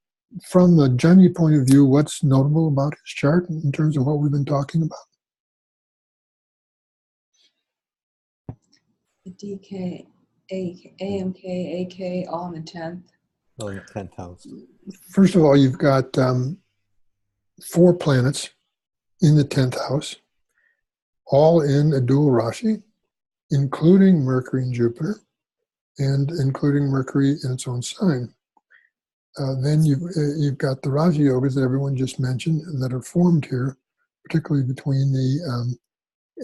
a Jaimini point of view, what's notable about his chart in terms of what we've been talking about? The DK, AMK, AK, all in the 10th. Oh, in the 10th house. First of all, you've got 4 planets in the 10th house, all in a dual Rashi, including Mercury and Jupiter, and including Mercury in its own sign. Then you've got the Raja Yogas that everyone just mentioned that are formed here, particularly between the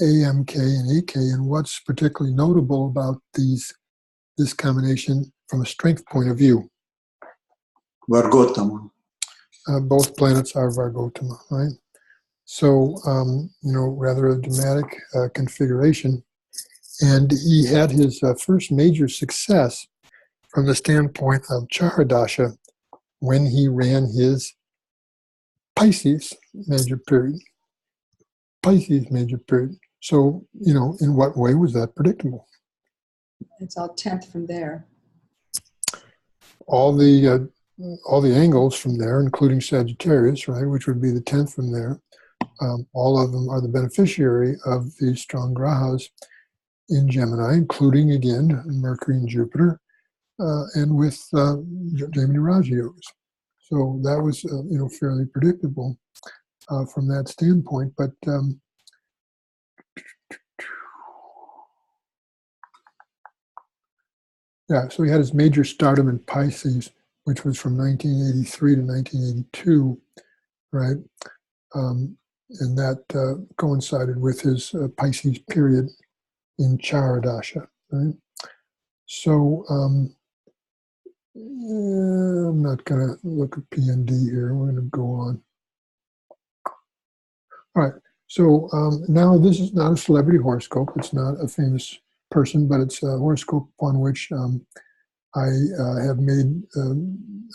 AMK and AK. And what's particularly notable about this combination from a strength point of view? Vargotama. Both planets are Vargotama, right? So, rather a dramatic configuration. And he had his first major success from the standpoint of Charadasha when he ran his Pisces major period. So, in what way was that predictable? It's all 10th from there. All the angles from there, including Sagittarius, right, which would be the 10th from there, all of them are the beneficiary of these strong grahas in Gemini, including, again, Mercury and Jupiter. and with Jaimini Raja yogas. So that was fairly predictable from that standpoint. But yeah, so he had his major stardom in Pisces, which was from 1983 to 1982, right? And that coincided with his Pisces period in Charadasha, right? So I'm not going to look at PND here. We're going to go on. All right. So now this is not a celebrity horoscope. It's not a famous person, but it's a horoscope upon which I have made.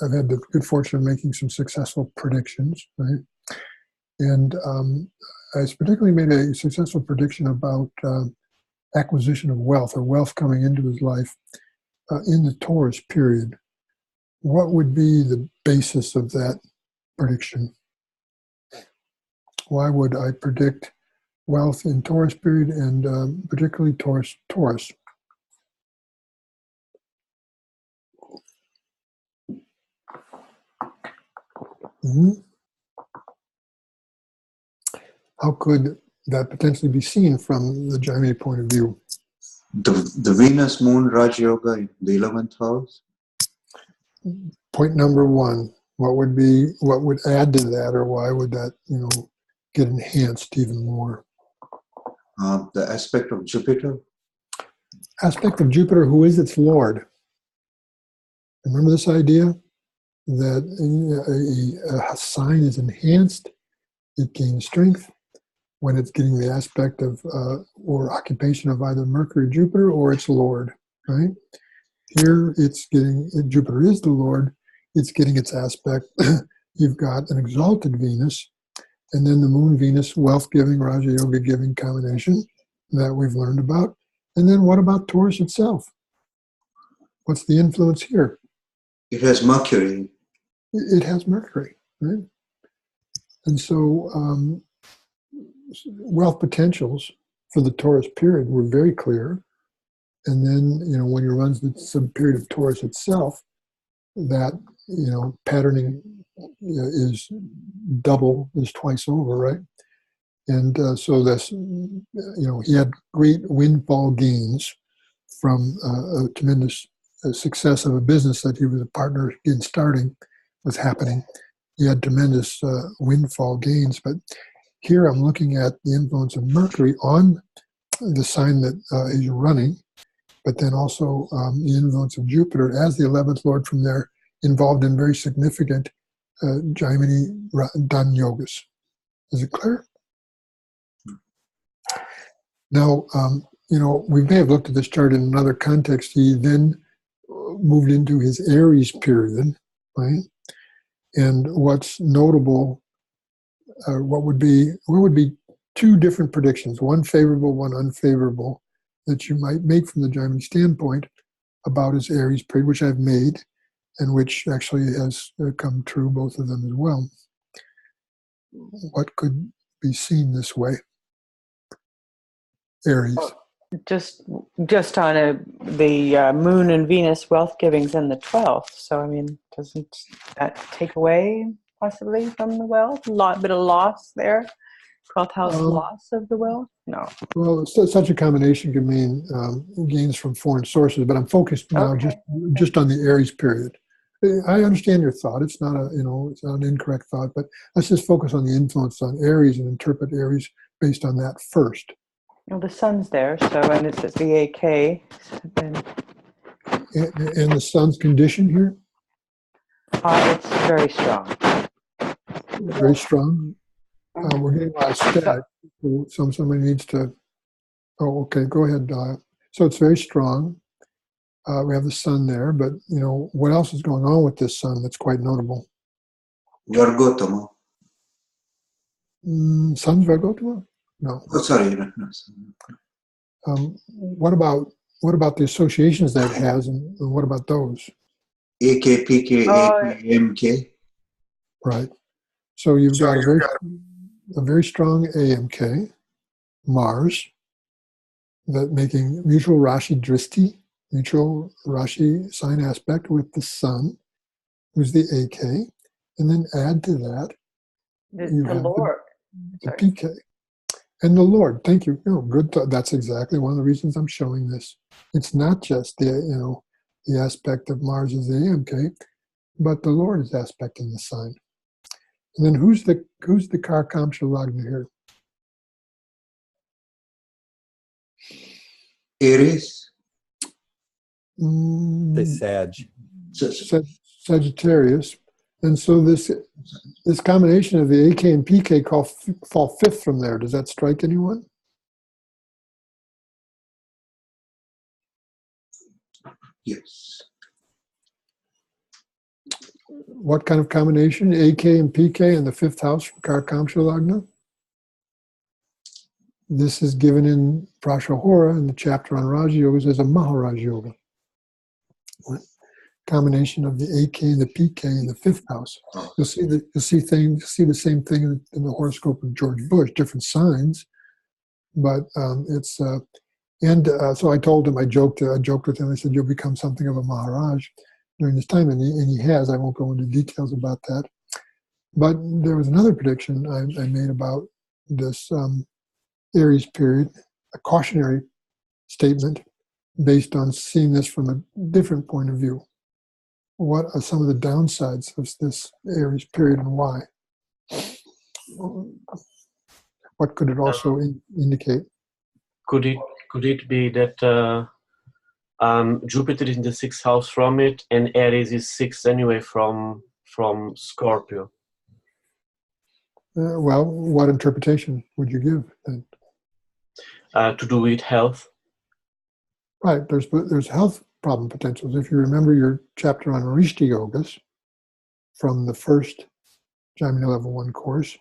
I've had the good fortune of making some successful predictions, right? And I particularly made a successful prediction about acquisition of wealth or wealth coming into his life in the Taurus period. What would be the basis of that prediction? Why would I predict wealth in Taurus period and particularly Taurus? Mm-hmm. How could that potentially be seen from the Jaimini point of view? The Venus Moon Raj Yoga in the 11th house. Point number one. What would add to that, or why would that get enhanced even more? The aspect of Jupiter. Aspect of Jupiter, who is its lord. Remember this idea that a sign is enhanced, it gains strength when it's getting the aspect of or occupation of either Mercury, Jupiter, or its lord, right? Here it's getting, Jupiter is the lord, it's getting its aspect. You've got an exalted Venus, and then the Moon Venus wealth-giving, Raja Yoga-giving combination that we've learned about. And then what about Taurus itself? What's the influence here? It has Mercury. It has Mercury, right? And so wealth potentials for the Taurus period were very clear. And then, when you run some period of Taurus itself, that, patterning is double, is twice over, right? And so this, he had great windfall gains from a tremendous success of a business that he was a partner in starting was happening. He had tremendous windfall gains. But here I'm looking at the influence of Mercury on the sign that he's running, but then also the influence of Jupiter as the 11th Lord from there, involved in very significant Jaimini Dan yogas. Is it clear? Now, we may have looked at this chart in another context. He then moved into his Aries period, right? And what's notable, what would be two different predictions, one favorable, one unfavorable, that you might make from the Jaimini standpoint about his Aries period, which I've made, and which actually has come true, both of them as well. What could be seen this way? Aries. Just on the Moon and Venus wealth givings in the 12th. So, I mean, doesn't that take away possibly from the wealth? A bit of loss there? 12th house loss of the wealth? No. Well, such a combination can mean gains from foreign sources, but I'm focused now just on the Aries period. I understand your thought. It's not it's not an incorrect thought, but let's just focus on the influence on Aries and interpret Aries based on that first. Well, the sun's there, so, and it's at the AK. And the sun's condition here? It's very strong. Very strong. We're getting a lot of static, so somebody needs to. Oh, okay. Go ahead. So it's very strong. We have the sun there, but what else is going on with this sun that's quite notable? Vargotama. Sun's Vargotama? No. Oh, sorry. What about the associations that it has, and what about those? AK, PK, AK, MK. Right. So you've got a very strong AMK, Mars, that making mutual Rashi Dristi Neutral Rashi sign aspect with the sun, who's the AK, and then add to that you The have Lord. the Sorry. PK. And the Lord, thank you. No, good. That's exactly one of the reasons I'm showing this. It's not just the aspect of Mars as the AMK, but the Lord is aspecting the sign. And then who's the Karkamsha Lagna here? Aries. The Sag. Sagittarius. And so this combination of the AK and PK fall fifth from there. Does that strike anyone? Yes. What kind of combination? AK and PK in the fifth house from Karkamsha Lagna? This is given in Prashahora in the chapter on Raj Yogas as a Maharaj Yoga. Combination of the AK and the PK in the fifth house. You'll see the same thing in the horoscope of George Bush, different signs, but so I told him, I joked with him. I said, "You'll become something of a Maharaj during this time," and he has. I won't go into details about that. But there was another prediction I made about this Aries period, a cautionary statement based on seeing this from a different point of view. What are some of the downsides of this Aries period and why? What could it also indicate? Could it be that Jupiter is in the sixth house from it, and Aries is sixth anyway from Scorpio? Well, what interpretation would you give then? To do with health. Right, there's health problem potentials. If you remember your chapter on Rishti Yogas from the first Jaimini Level 1 course,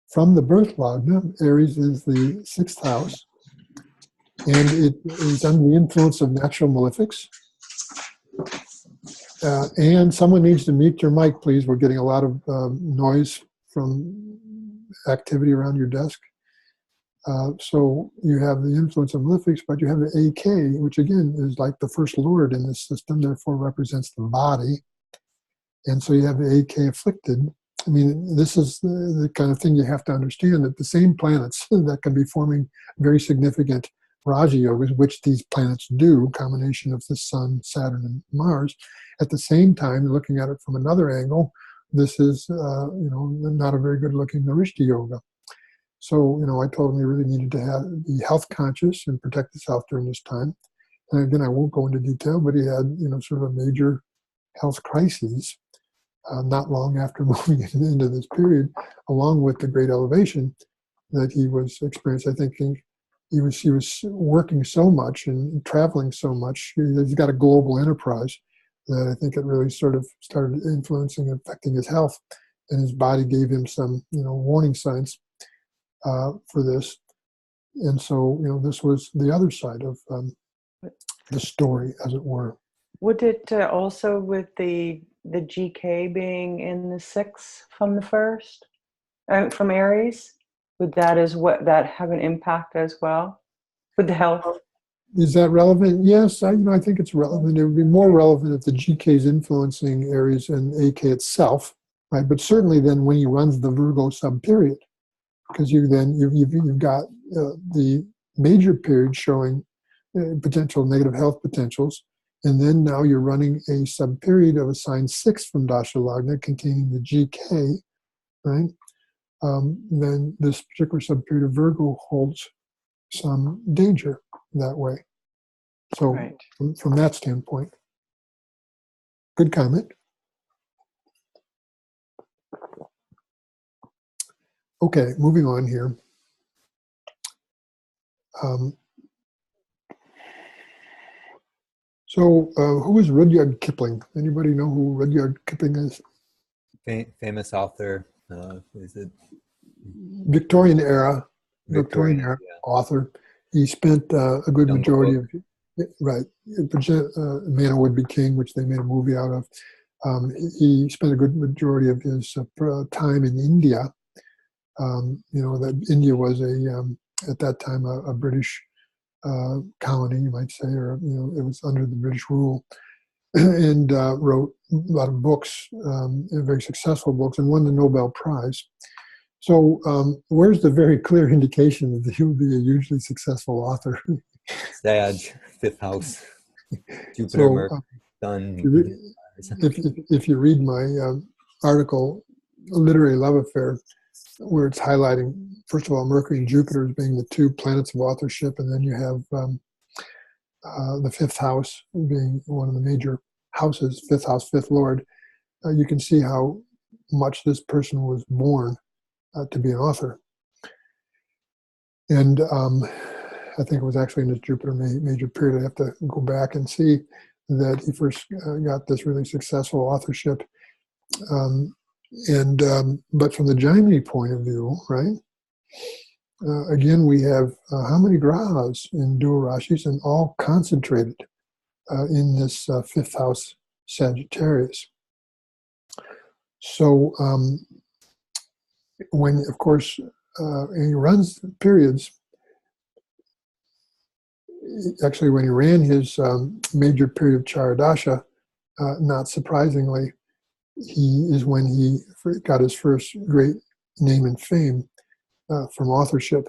from the birth lagna, Aries is the sixth house, and it is under the influence of natural malefics. And someone needs to mute your mic, please. We're getting a lot of noise from activity around your desk. So you have the influence of malefics, but you have the AK, which again is like the first lord in this system, therefore represents the body. And so you have the AK afflicted. I mean, this is the kind of thing you have to understand, that the same planets that can be forming very significant Raja Yogas, which these planets do, combination of the Sun, Saturn, and Mars, at the same time, looking at it from another angle, this is, not a very good looking Narishti Yoga. So, I told him he really needed to be health conscious and protect his health during this time. And again, I won't go into detail, but he had, sort of a major health crisis not long after moving into this period, along with the great elevation that he was experiencing. I think he was working so much and traveling so much. He's got a global enterprise that I think it really sort of started influencing and affecting his health, and his body gave him some, warning signs for this. And so, this was the other side of the story, as it were. Would it also, with the GK being in the sixth from the first, from Aries, would that have an impact as well with the health? Is that relevant? Yes, I think it's relevant. It would be more relevant if the GK is influencing Aries and AK itself, right? But certainly then when he runs the Virgo sub-period, because you've got the major period showing potential negative health potentials, and then now you're running a sub-period of a sign 6 from Dasha Lagna containing the GK, right? Then this particular sub-period of Virgo holds some danger that way. So Right. from that standpoint, good comment. Okay, moving on here. So who is Rudyard Kipling? Anybody know who Rudyard Kipling is? Famous author. Is it Victorian era Victorian? author. He spent a good Young majority Book. of, right, Man Would Be King, which they made a movie out of. He spent a good majority of his time in India. That India was at that time a British colony, you might say, or it was under the British rule, and wrote a lot of books, very successful books, and won the Nobel Prize. So where's the very clear indication that he would be a hugely successful author? Sag, fifth house, Jupiter, So Mercury, Sun. if you read my article, A Literary Love Affair, where it's highlighting, first of all, Mercury and Jupiter as being the two planets of authorship, and then you have the fifth house being one of the major houses, fifth house, fifth lord, you can see how much this person was born to be an author. And I think it was actually in his Jupiter major period. I have to go back and see that he first got this really successful authorship. But from the Jaimini point of view, right? Again, we have how many grahas in dual Rashis, and all concentrated in this fifth house Sagittarius. So when, of course, he runs periods, actually when he ran his major period of Charadasha, not surprisingly, he is when he got his first great name and fame from authorship.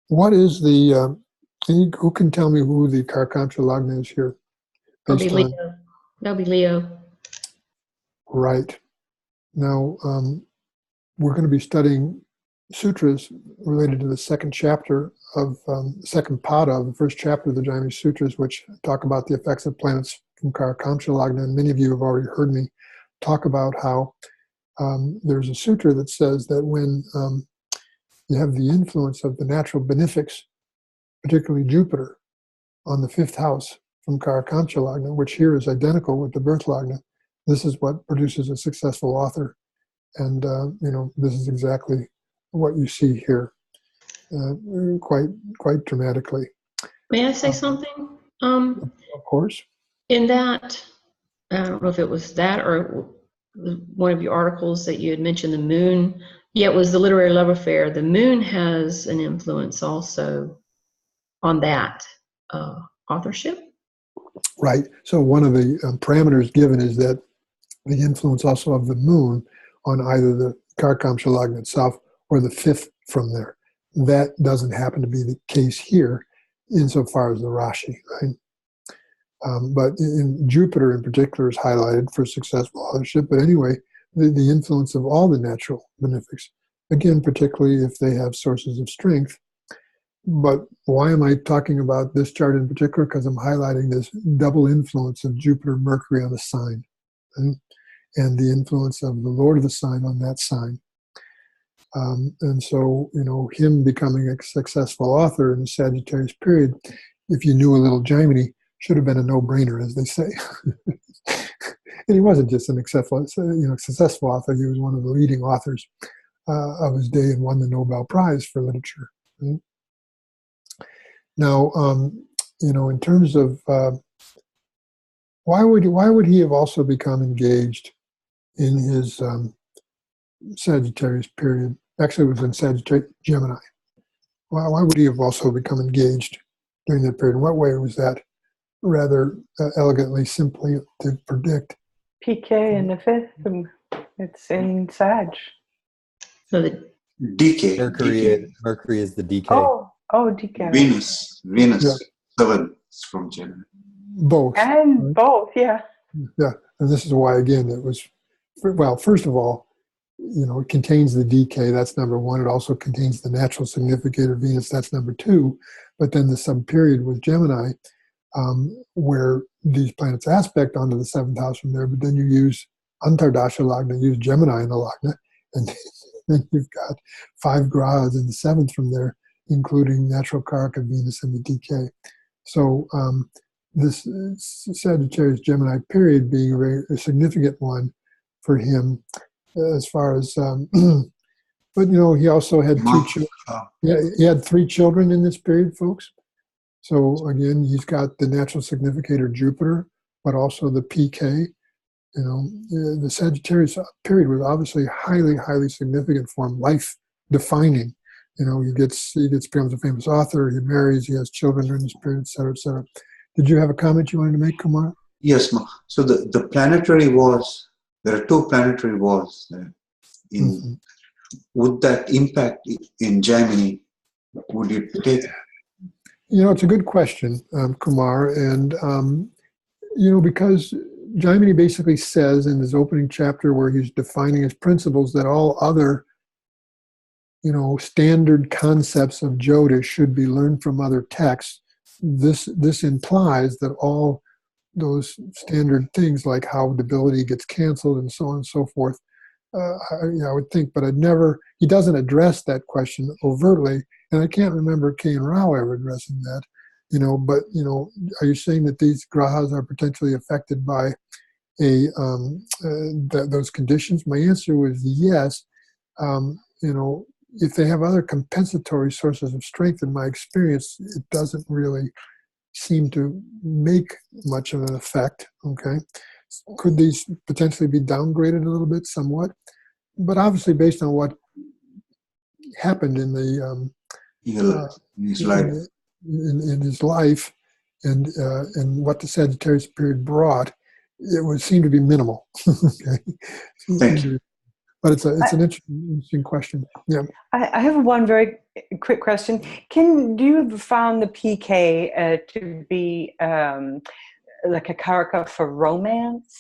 What is the, who can tell me who the Karkantra Lagna is here? That'll be Leo. That'll be Leo. Right. Now, we're going to be studying sutras related to the second chapter of, second pada of the first chapter of the Jaimini Sutras, which talk about the effects of planets from Karakamsha Lagna. And many of you have already heard me talk about how there's a sutra that says that when you have the influence of the natural benefics, particularly Jupiter, on the fifth house from Karakamsha Lagna, which here is identical with the birth Lagna, this is what produces a successful author. And, this is exactly what you see here, quite dramatically. May I say something? Of course. In that, I don't know if it was that or one of your articles that you had mentioned the moon. Yeah, it was the Literary Love Affair. The moon has an influence also on that authorship. Right. So one of the parameters given is that the influence also of the moon on either the Karakamsha Lagna itself or the fifth from there. That doesn't happen to be the case here insofar as the Rashi, right? But in Jupiter in particular is highlighted for successful authorship. But anyway, the influence of all the natural benefics, again, particularly if they have sources of strength. But why am I talking about this chart in particular? Because I'm highlighting this double influence of Jupiter, Mercury on the sign, right? And the influence of the Lord of the sign on that sign. And so, him becoming a successful author in the Sagittarius period, if you knew a little Jaimini, should have been a no-brainer, as they say. And he wasn't just an successful author. He was one of the leading authors of his day and won the Nobel Prize for literature. Right? Now, in terms of why would he have also become engaged in his Sagittarius period? Actually, it was in Sagittarius Gemini. Why would he have also become engaged during that period? In what way was that rather elegantly, simply to predict? PK in the fifth, it's in Sag. So the DK. Mercury is the DK. Oh, DK. Venus, Yeah. 7 from Gemini. Both. And right? both, yeah. Yeah, and this is why, again, it was, well, first of all, it contains the DK, that's number one. It also contains the natural significator Venus, that's number two. But then the subperiod with Gemini, where these planets aspect onto the seventh house from there, but then you use Antardasha Lagna, use Gemini in the Lagna, and then you've got 5 grahas in the seventh from there, including natural Karaka Venus and the DK. So this Sagittarius Gemini period being a very significant one for him as far as, but he also had 2 children. Yeah, he had 3 children in this period, folks. So again, he's got the natural significator Jupiter, but also the PK. The Sagittarius period was obviously highly, highly significant for him, life-defining becomes a famous author, he marries, he has children during this period, et cetera, et cetera. Did you have a comment you wanted to make, Kumar? Yes, so the planetary wars, there are 2 planetary wars there. Would that impact in Germany? Would it take? It's a good question, Kumar, and because Jaimini basically says in his opening chapter where he's defining his principles that all other, standard concepts of Jyotish should be learned from other texts. This implies that all those standard things like how debility gets canceled and so on and so forth, I would think, but he doesn't address that question overtly, and I can't remember K. and Rao ever addressing that, but, are you saying that these grahas are potentially affected by those conditions? My answer was yes. If they have other compensatory sources of strength, in my experience, it doesn't really seem to make much of an effect. Okay, could these potentially be downgraded a little bit, somewhat? But obviously, based on what happened in his life and what the Sagittarius period brought, it would seem to be minimal. Okay, Thank you. But it's an interesting question. Yeah. I have one very quick question. Do you have found the PK to be like a karaka for romance?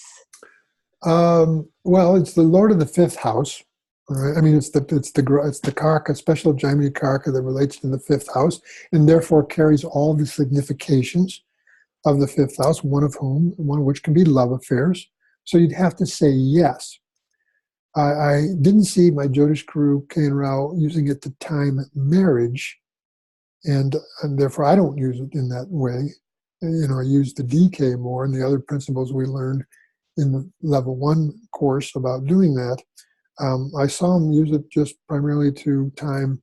Well, it's the Lord of the 5th house. All right? I mean, it's the karaka, special Jaimini karaka that relates to the 5th house, and therefore carries all the significations of the 5th house. One of which can be love affairs. So you'd have to say yes. I didn't see my Jyotish guru, K. and Rao, using it to time marriage, and therefore I don't use it in that way. I use the DK more and the other principles we learned in the level 1 course about doing that. I saw him use it just primarily to time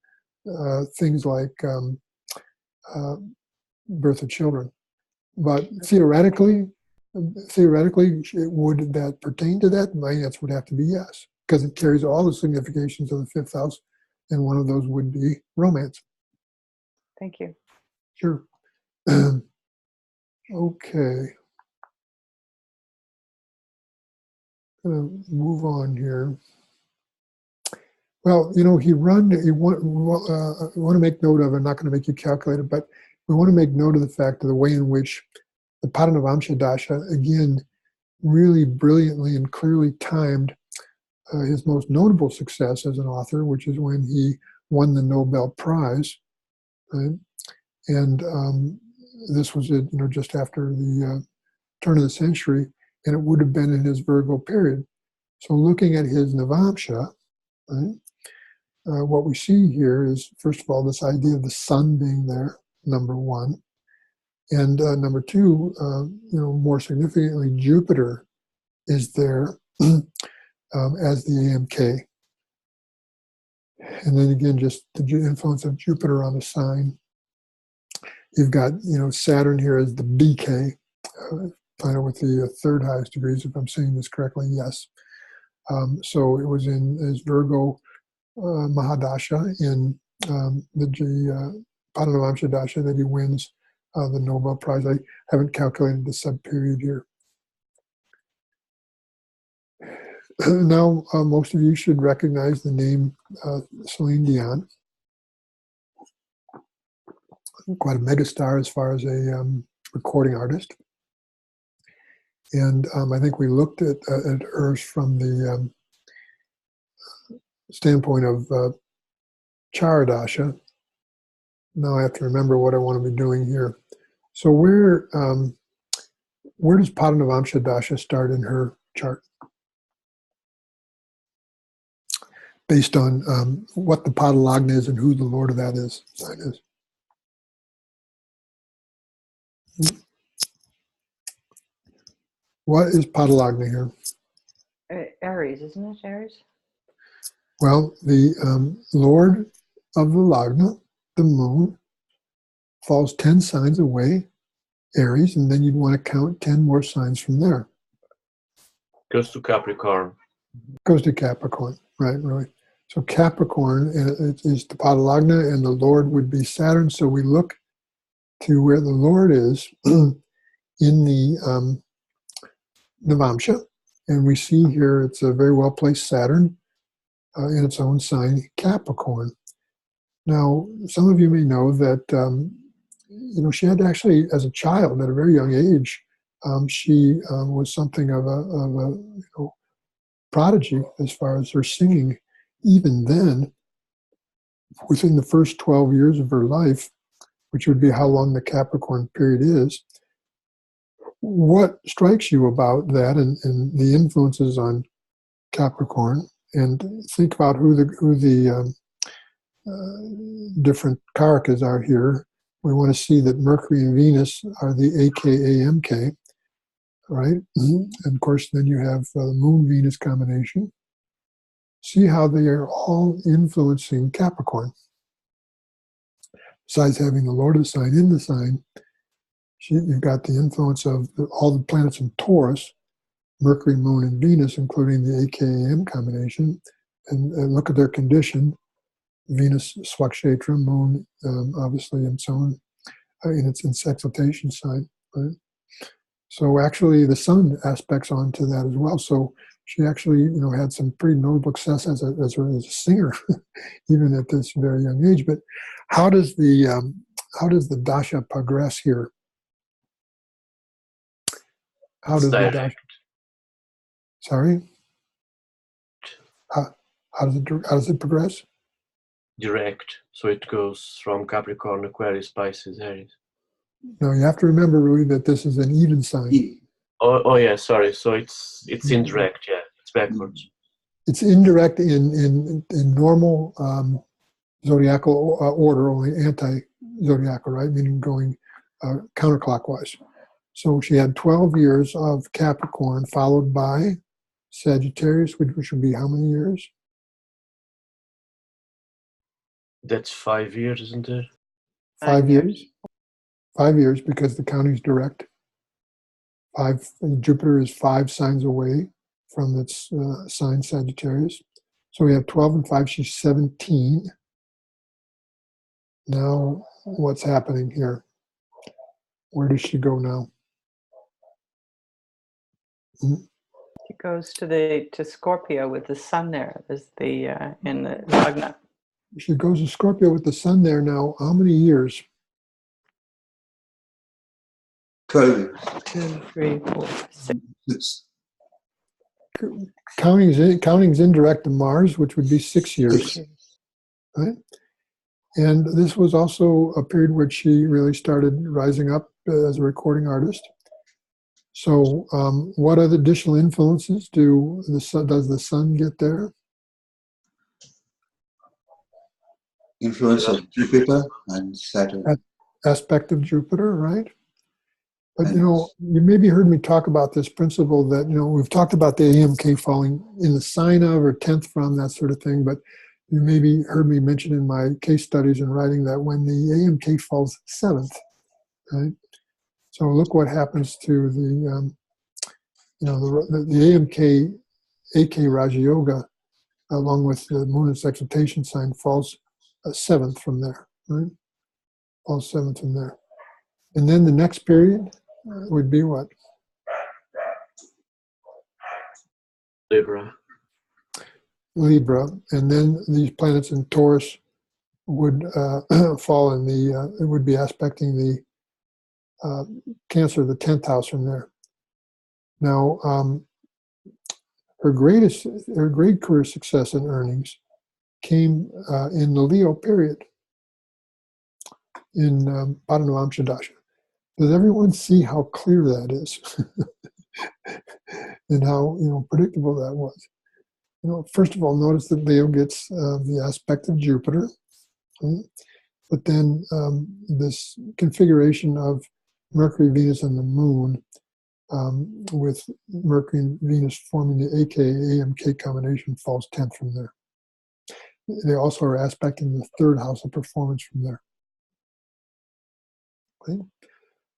things like birth of children. But theoretically, would that pertain to that? My answer would have to be yes, because it carries all the significations of the 5th house, and one of those would be romance. Thank you. Sure. Okay. Gonna move on here. Well, we want to make note of, I'm not going to make you calculate it, but we want to make note of the fact of the way in which the Padmanabhamsha Dasha, again, really brilliantly and clearly timed his most notable success as an author, which is when he won the Nobel Prize. Right? And this was just after the turn of the century, and it would have been in his Virgo period. So looking at his Navamsha, right, what we see here is, first of all, this idea of the sun being there, number 1. And number 2, more significantly, Jupiter is there as the AMK. And then again, just the influence of Jupiter on the sign. You've got, Saturn here as the BK, with the 3rd highest degrees, if I'm saying this correctly, yes. So it was in his Virgo Mahadasha in the Padmanabhamsha Dasha that he wins the Nobel Prize. I haven't calculated the sub-period here. Now, most of you should recognize the name Celine Dion. Quite a megastar as far as a recording artist. And I think we looked at hers from the standpoint of Charadasha. Now I have to remember what I want to be doing here. So where does Padmanabhamsha Dasha start in her chart? Based on what the Padalagna is and who the Lord of that sign is. What is Padalagna here? Aries, isn't it? Aries? Well, the Lord of the Lagna, the moon, falls 10 signs away, Aries, and then you'd want to count 10 more signs from there. Goes to Capricorn. Goes to Capricorn, right. So Capricorn is the Padalagna, and the Lord would be Saturn. So we look to where the Lord is in the Navamsha, and we see here it's a very well placed Saturn in its own sign, Capricorn. Now, some of you may know that she had actually, as a child, at a very young age, she was something of a prodigy as far as her singing. Even then, within the first 12 years of her life, which would be how long the Capricorn period is, what strikes you about that and the influences on Capricorn? And think about who the different karakas are here. We want to see that Mercury and Venus are the AKAMK, right? And of course, then you have the Moon-Venus combination. See how they are all influencing Capricorn. Besides having the Lord of the sign in the sign, you've got the influence of all the planets in Taurus, Mercury, Moon, and Venus, including the AKAM combination. And look at their condition. Venus, Swakshetra, Moon, obviously, and so on, in its exaltation sign. Right? So actually, the Sun aspects onto that as well. So she actually, had some pretty notable success as a singer, even at this very young age. But how does the dasha progress here? How does the dasha? Sorry. How does it progress? Direct. So it goes from Capricorn, Aquarius, Pisces, Aries. No, you have to remember, Rui, that this is an even sign. Oh yeah, sorry. So it's indirect. Yeah, it's backwards. It's indirect in normal zodiacal order, only anti-zodiacal, right? Meaning going counterclockwise. So she had 12 years of Capricorn, followed by Sagittarius, which would be how many years? That's 5 years, isn't it? 5 years. 5 years, because the counting's direct. Jupiter is 5 signs away from its sign Sagittarius. So we have 12 and 5, she's 17. Now, what's happening here? Where does she go now? She goes to Scorpio with the sun there. There's the in the Lagna. She goes to Scorpio with the sun there now. How many years? 12. 2, 3, 4, 6. Counting's indirect to Mars, which would be 6 years. Right? And this was also a period where she really started rising up as a recording artist. So what other additional influences does the sun get there? Influence of Jupiter and Saturn. Aspect of Jupiter, right? But you maybe heard me talk about this principle that, we've talked about the AMK falling in the sign of or 10th from, that sort of thing, but you maybe heard me mention in my case studies and writing that when the AMK falls 7th, right? So look what happens to the AMK, AK Raja Yoga, along with the moon and exaltation sign, falls 7th from there, right? Falls 7th from there. And then the next period would be what? Libra. And then these planets in Taurus would fall in it would be aspecting the Cancer, the 10th house from there. Now, her great career success and earnings came in the Leo period in Padmanabhamsha Dasha. Does everyone see how clear that is? And how predictable that was? First of all, notice that Leo gets the aspect of Jupiter, right? But then this configuration of Mercury, Venus, and the Moon, with Mercury and Venus forming the AK-AMK combination, falls 10th from there. They also are aspecting the 3rd house of performance from there. Okay?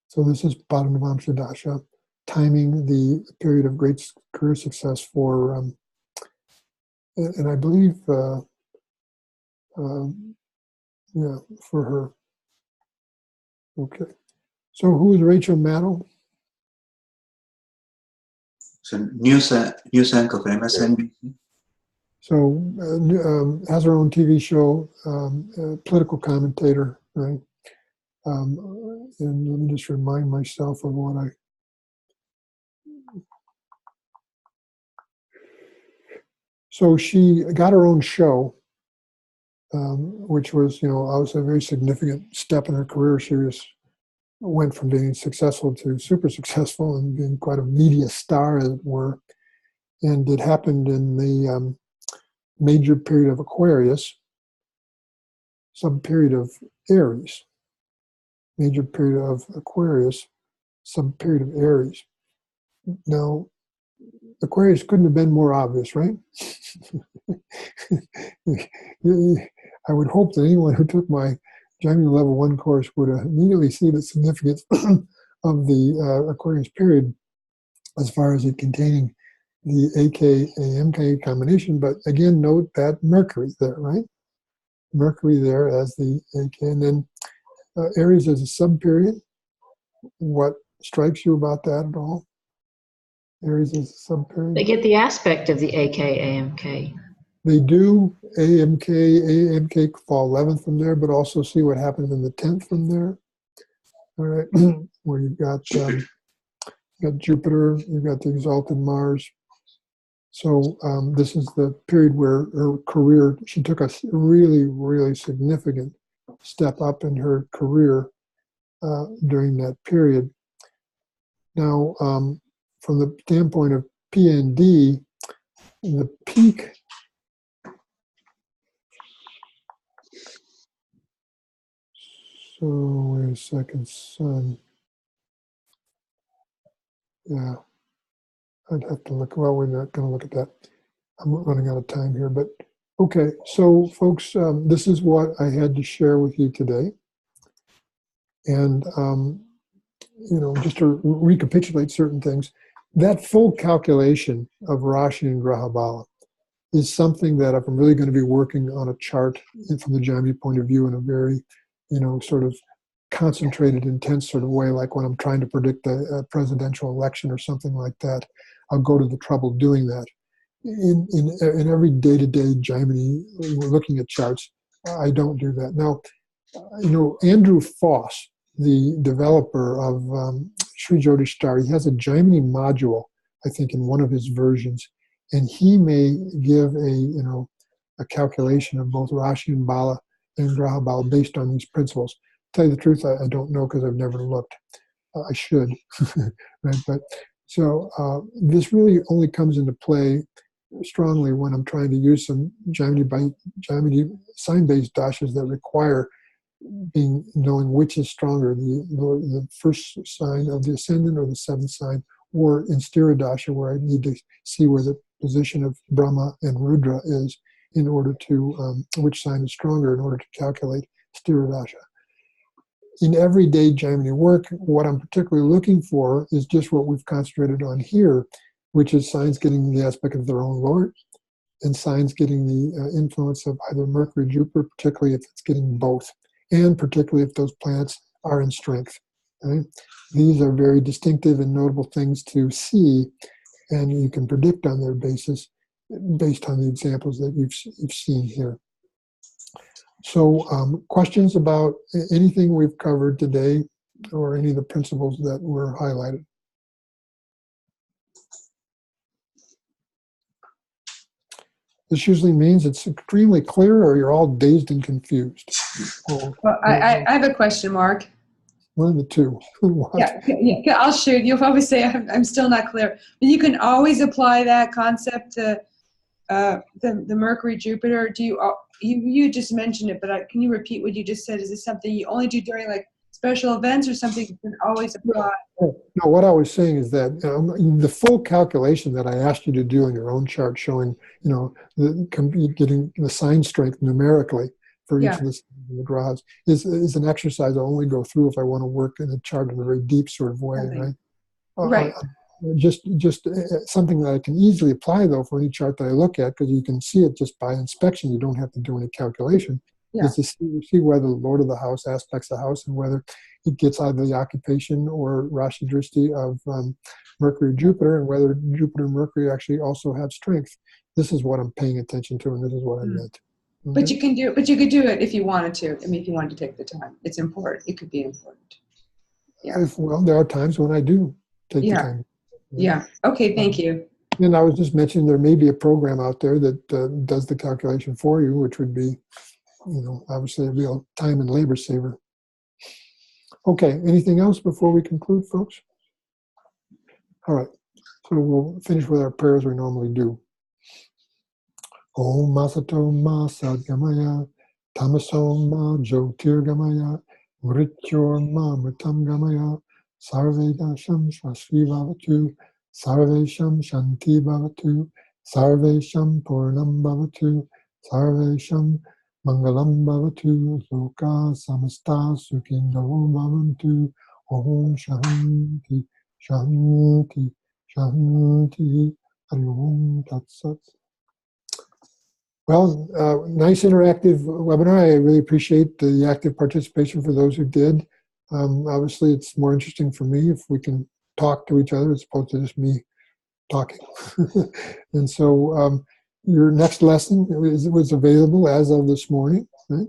So this is Padmanabhamsha Dasha, timing the period of great career success for, and I believe Yeah, for her. Okay. So who is Rachel Maddow? So news anchor for MSNBC. So has her own TV show, political commentator, right? And let me just remind myself of what I. So she got her own show, which was, obviously a very significant step in her career. She went from being successful to super successful and being quite a media star, as it were. And it happened in the major period of Aquarius, sub-period of Aries, major period of Aquarius, sub-period of Aries. Now, Aquarius couldn't have been more obvious, right? I would hope that anyone who took my Gemini Level 1 course would immediately see the significance of the Aquarius period as far as it containing the AK-AMK combination. But again, note that Mercury there, right? Mercury there as the AK. And then Aries as a sub-period. What strikes you about that at all? Aries as a sub-period. They get the aspect of the AK-AMK. They do. AMK fall 11th from there, but also see what happens in the 10th from there. All right, where you've got Jupiter, you've got the exalted Mars. So this is the period where her career, she took a really, really significant step up in her career during that period. Now, from the standpoint of PND, the peak so wait a second, Sun. Yeah, I'd have to look. Well, we're not going to look at that. I'm running out of time here, but okay. So, folks, this is what I had to share with you today, and just to recapitulate certain things, that full calculation of Rashi and Graha Bala is something that if I'm really going to be working on a chart from the Gemini point of view in a very, sort of concentrated, intense sort of way, like when I'm trying to predict a presidential election or something like that, I'll go to the trouble doing that. In every day-to-day Gemini, we're looking at charts, I don't do that. Now, Andrew Foss, the developer of Sri Jyotish Star, he has a Gemini module, I think, in one of his versions, and he may give a calculation of both Rashi and Bala and Graha Bala based on these principles. To tell you the truth, I don't know because I've never looked. I should, right? But so this really only comes into play strongly when I'm trying to use some Gemini sign-based dashas that require knowing which is stronger, the first sign of the ascendant or the seventh sign, or in Stira Dasha, where I need to see where the position of Brahma and Rudra is in order to, which sign is stronger in order to calculate Stira Dasha. In everyday Gemini work, what I'm particularly looking for is just what we've concentrated on here, which is signs getting the aspect of their own Lord, and signs getting the influence of either Mercury, Jupiter, particularly if it's getting both, and particularly if those planets are in strength. Right? These are very distinctive and notable things to see, and you can predict on their basis based on the examples that you've seen here. So questions about anything we've covered today or any of the principles that were highlighted? This usually means it's extremely clear or you're all dazed and confused. Well, I have a question, Mark. One of the two. Yeah, I'll shoot. You'll probably say I'm still not clear. But you can always apply that concept to the Mercury Jupiter. You just mentioned it, but can you repeat what you just said? Is this something you only do during like special events, or something you can always apply? No, what I was saying is that the full calculation that I asked you to do in your own chart, showing getting the sign strength numerically for each of the grahas, is an exercise I'll only go through if I want to work in a chart in a very deep sort of way, right? Right. Just something that I can easily apply, though, for any chart that I look at, because you can see it just by inspection. You don't have to do any calculation. Yeah. Is to see whether the Lord of the house aspects the house and whether it gets either the occupation or Rashi Drishti of Mercury, Jupiter, and whether Jupiter and Mercury actually also have strength. This is what I'm paying attention to, and this is what I meant. But you can do. But you could do it if you wanted to. I mean, if you wanted to take the time, it's important. It could be important. Yeah. Well, there are times when I do take the Yeah. time. Yeah. Okay. Thank you. And I was just mentioning there may be a program out there that does the calculation for you, which would be, obviously a real time and labor saver. Okay, anything else before we conclude, folks? All right, so we'll finish with our prayers we normally do. Om Masato Ma Sadgamaya, Tamaso Ma Jyotirgamaya, Mrityor Ma Mritam Gamaya, Sarveda Sham Shasvi Bhavatu, Sarvesham Shanti Bhavatu, Sarvesham Purnam Bhavatu, Sarvesham Mangalam Bhavatu, Loka Samasta Sukhindo Bhavantu, Om Shanti, Shanti, Shanti, Hari Om Tat Sat. Well, nice interactive webinar. I really appreciate the active participation for those who did. Obviously, it's more interesting for me if we can talk to each other as opposed to just me talking. And so your next lesson was available as of this morning, right?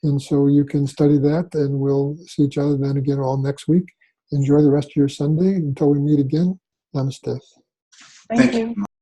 And so you can study that, and we'll see each other then again all next week. Enjoy the rest of your Sunday until we meet again. Namaste. Thank you.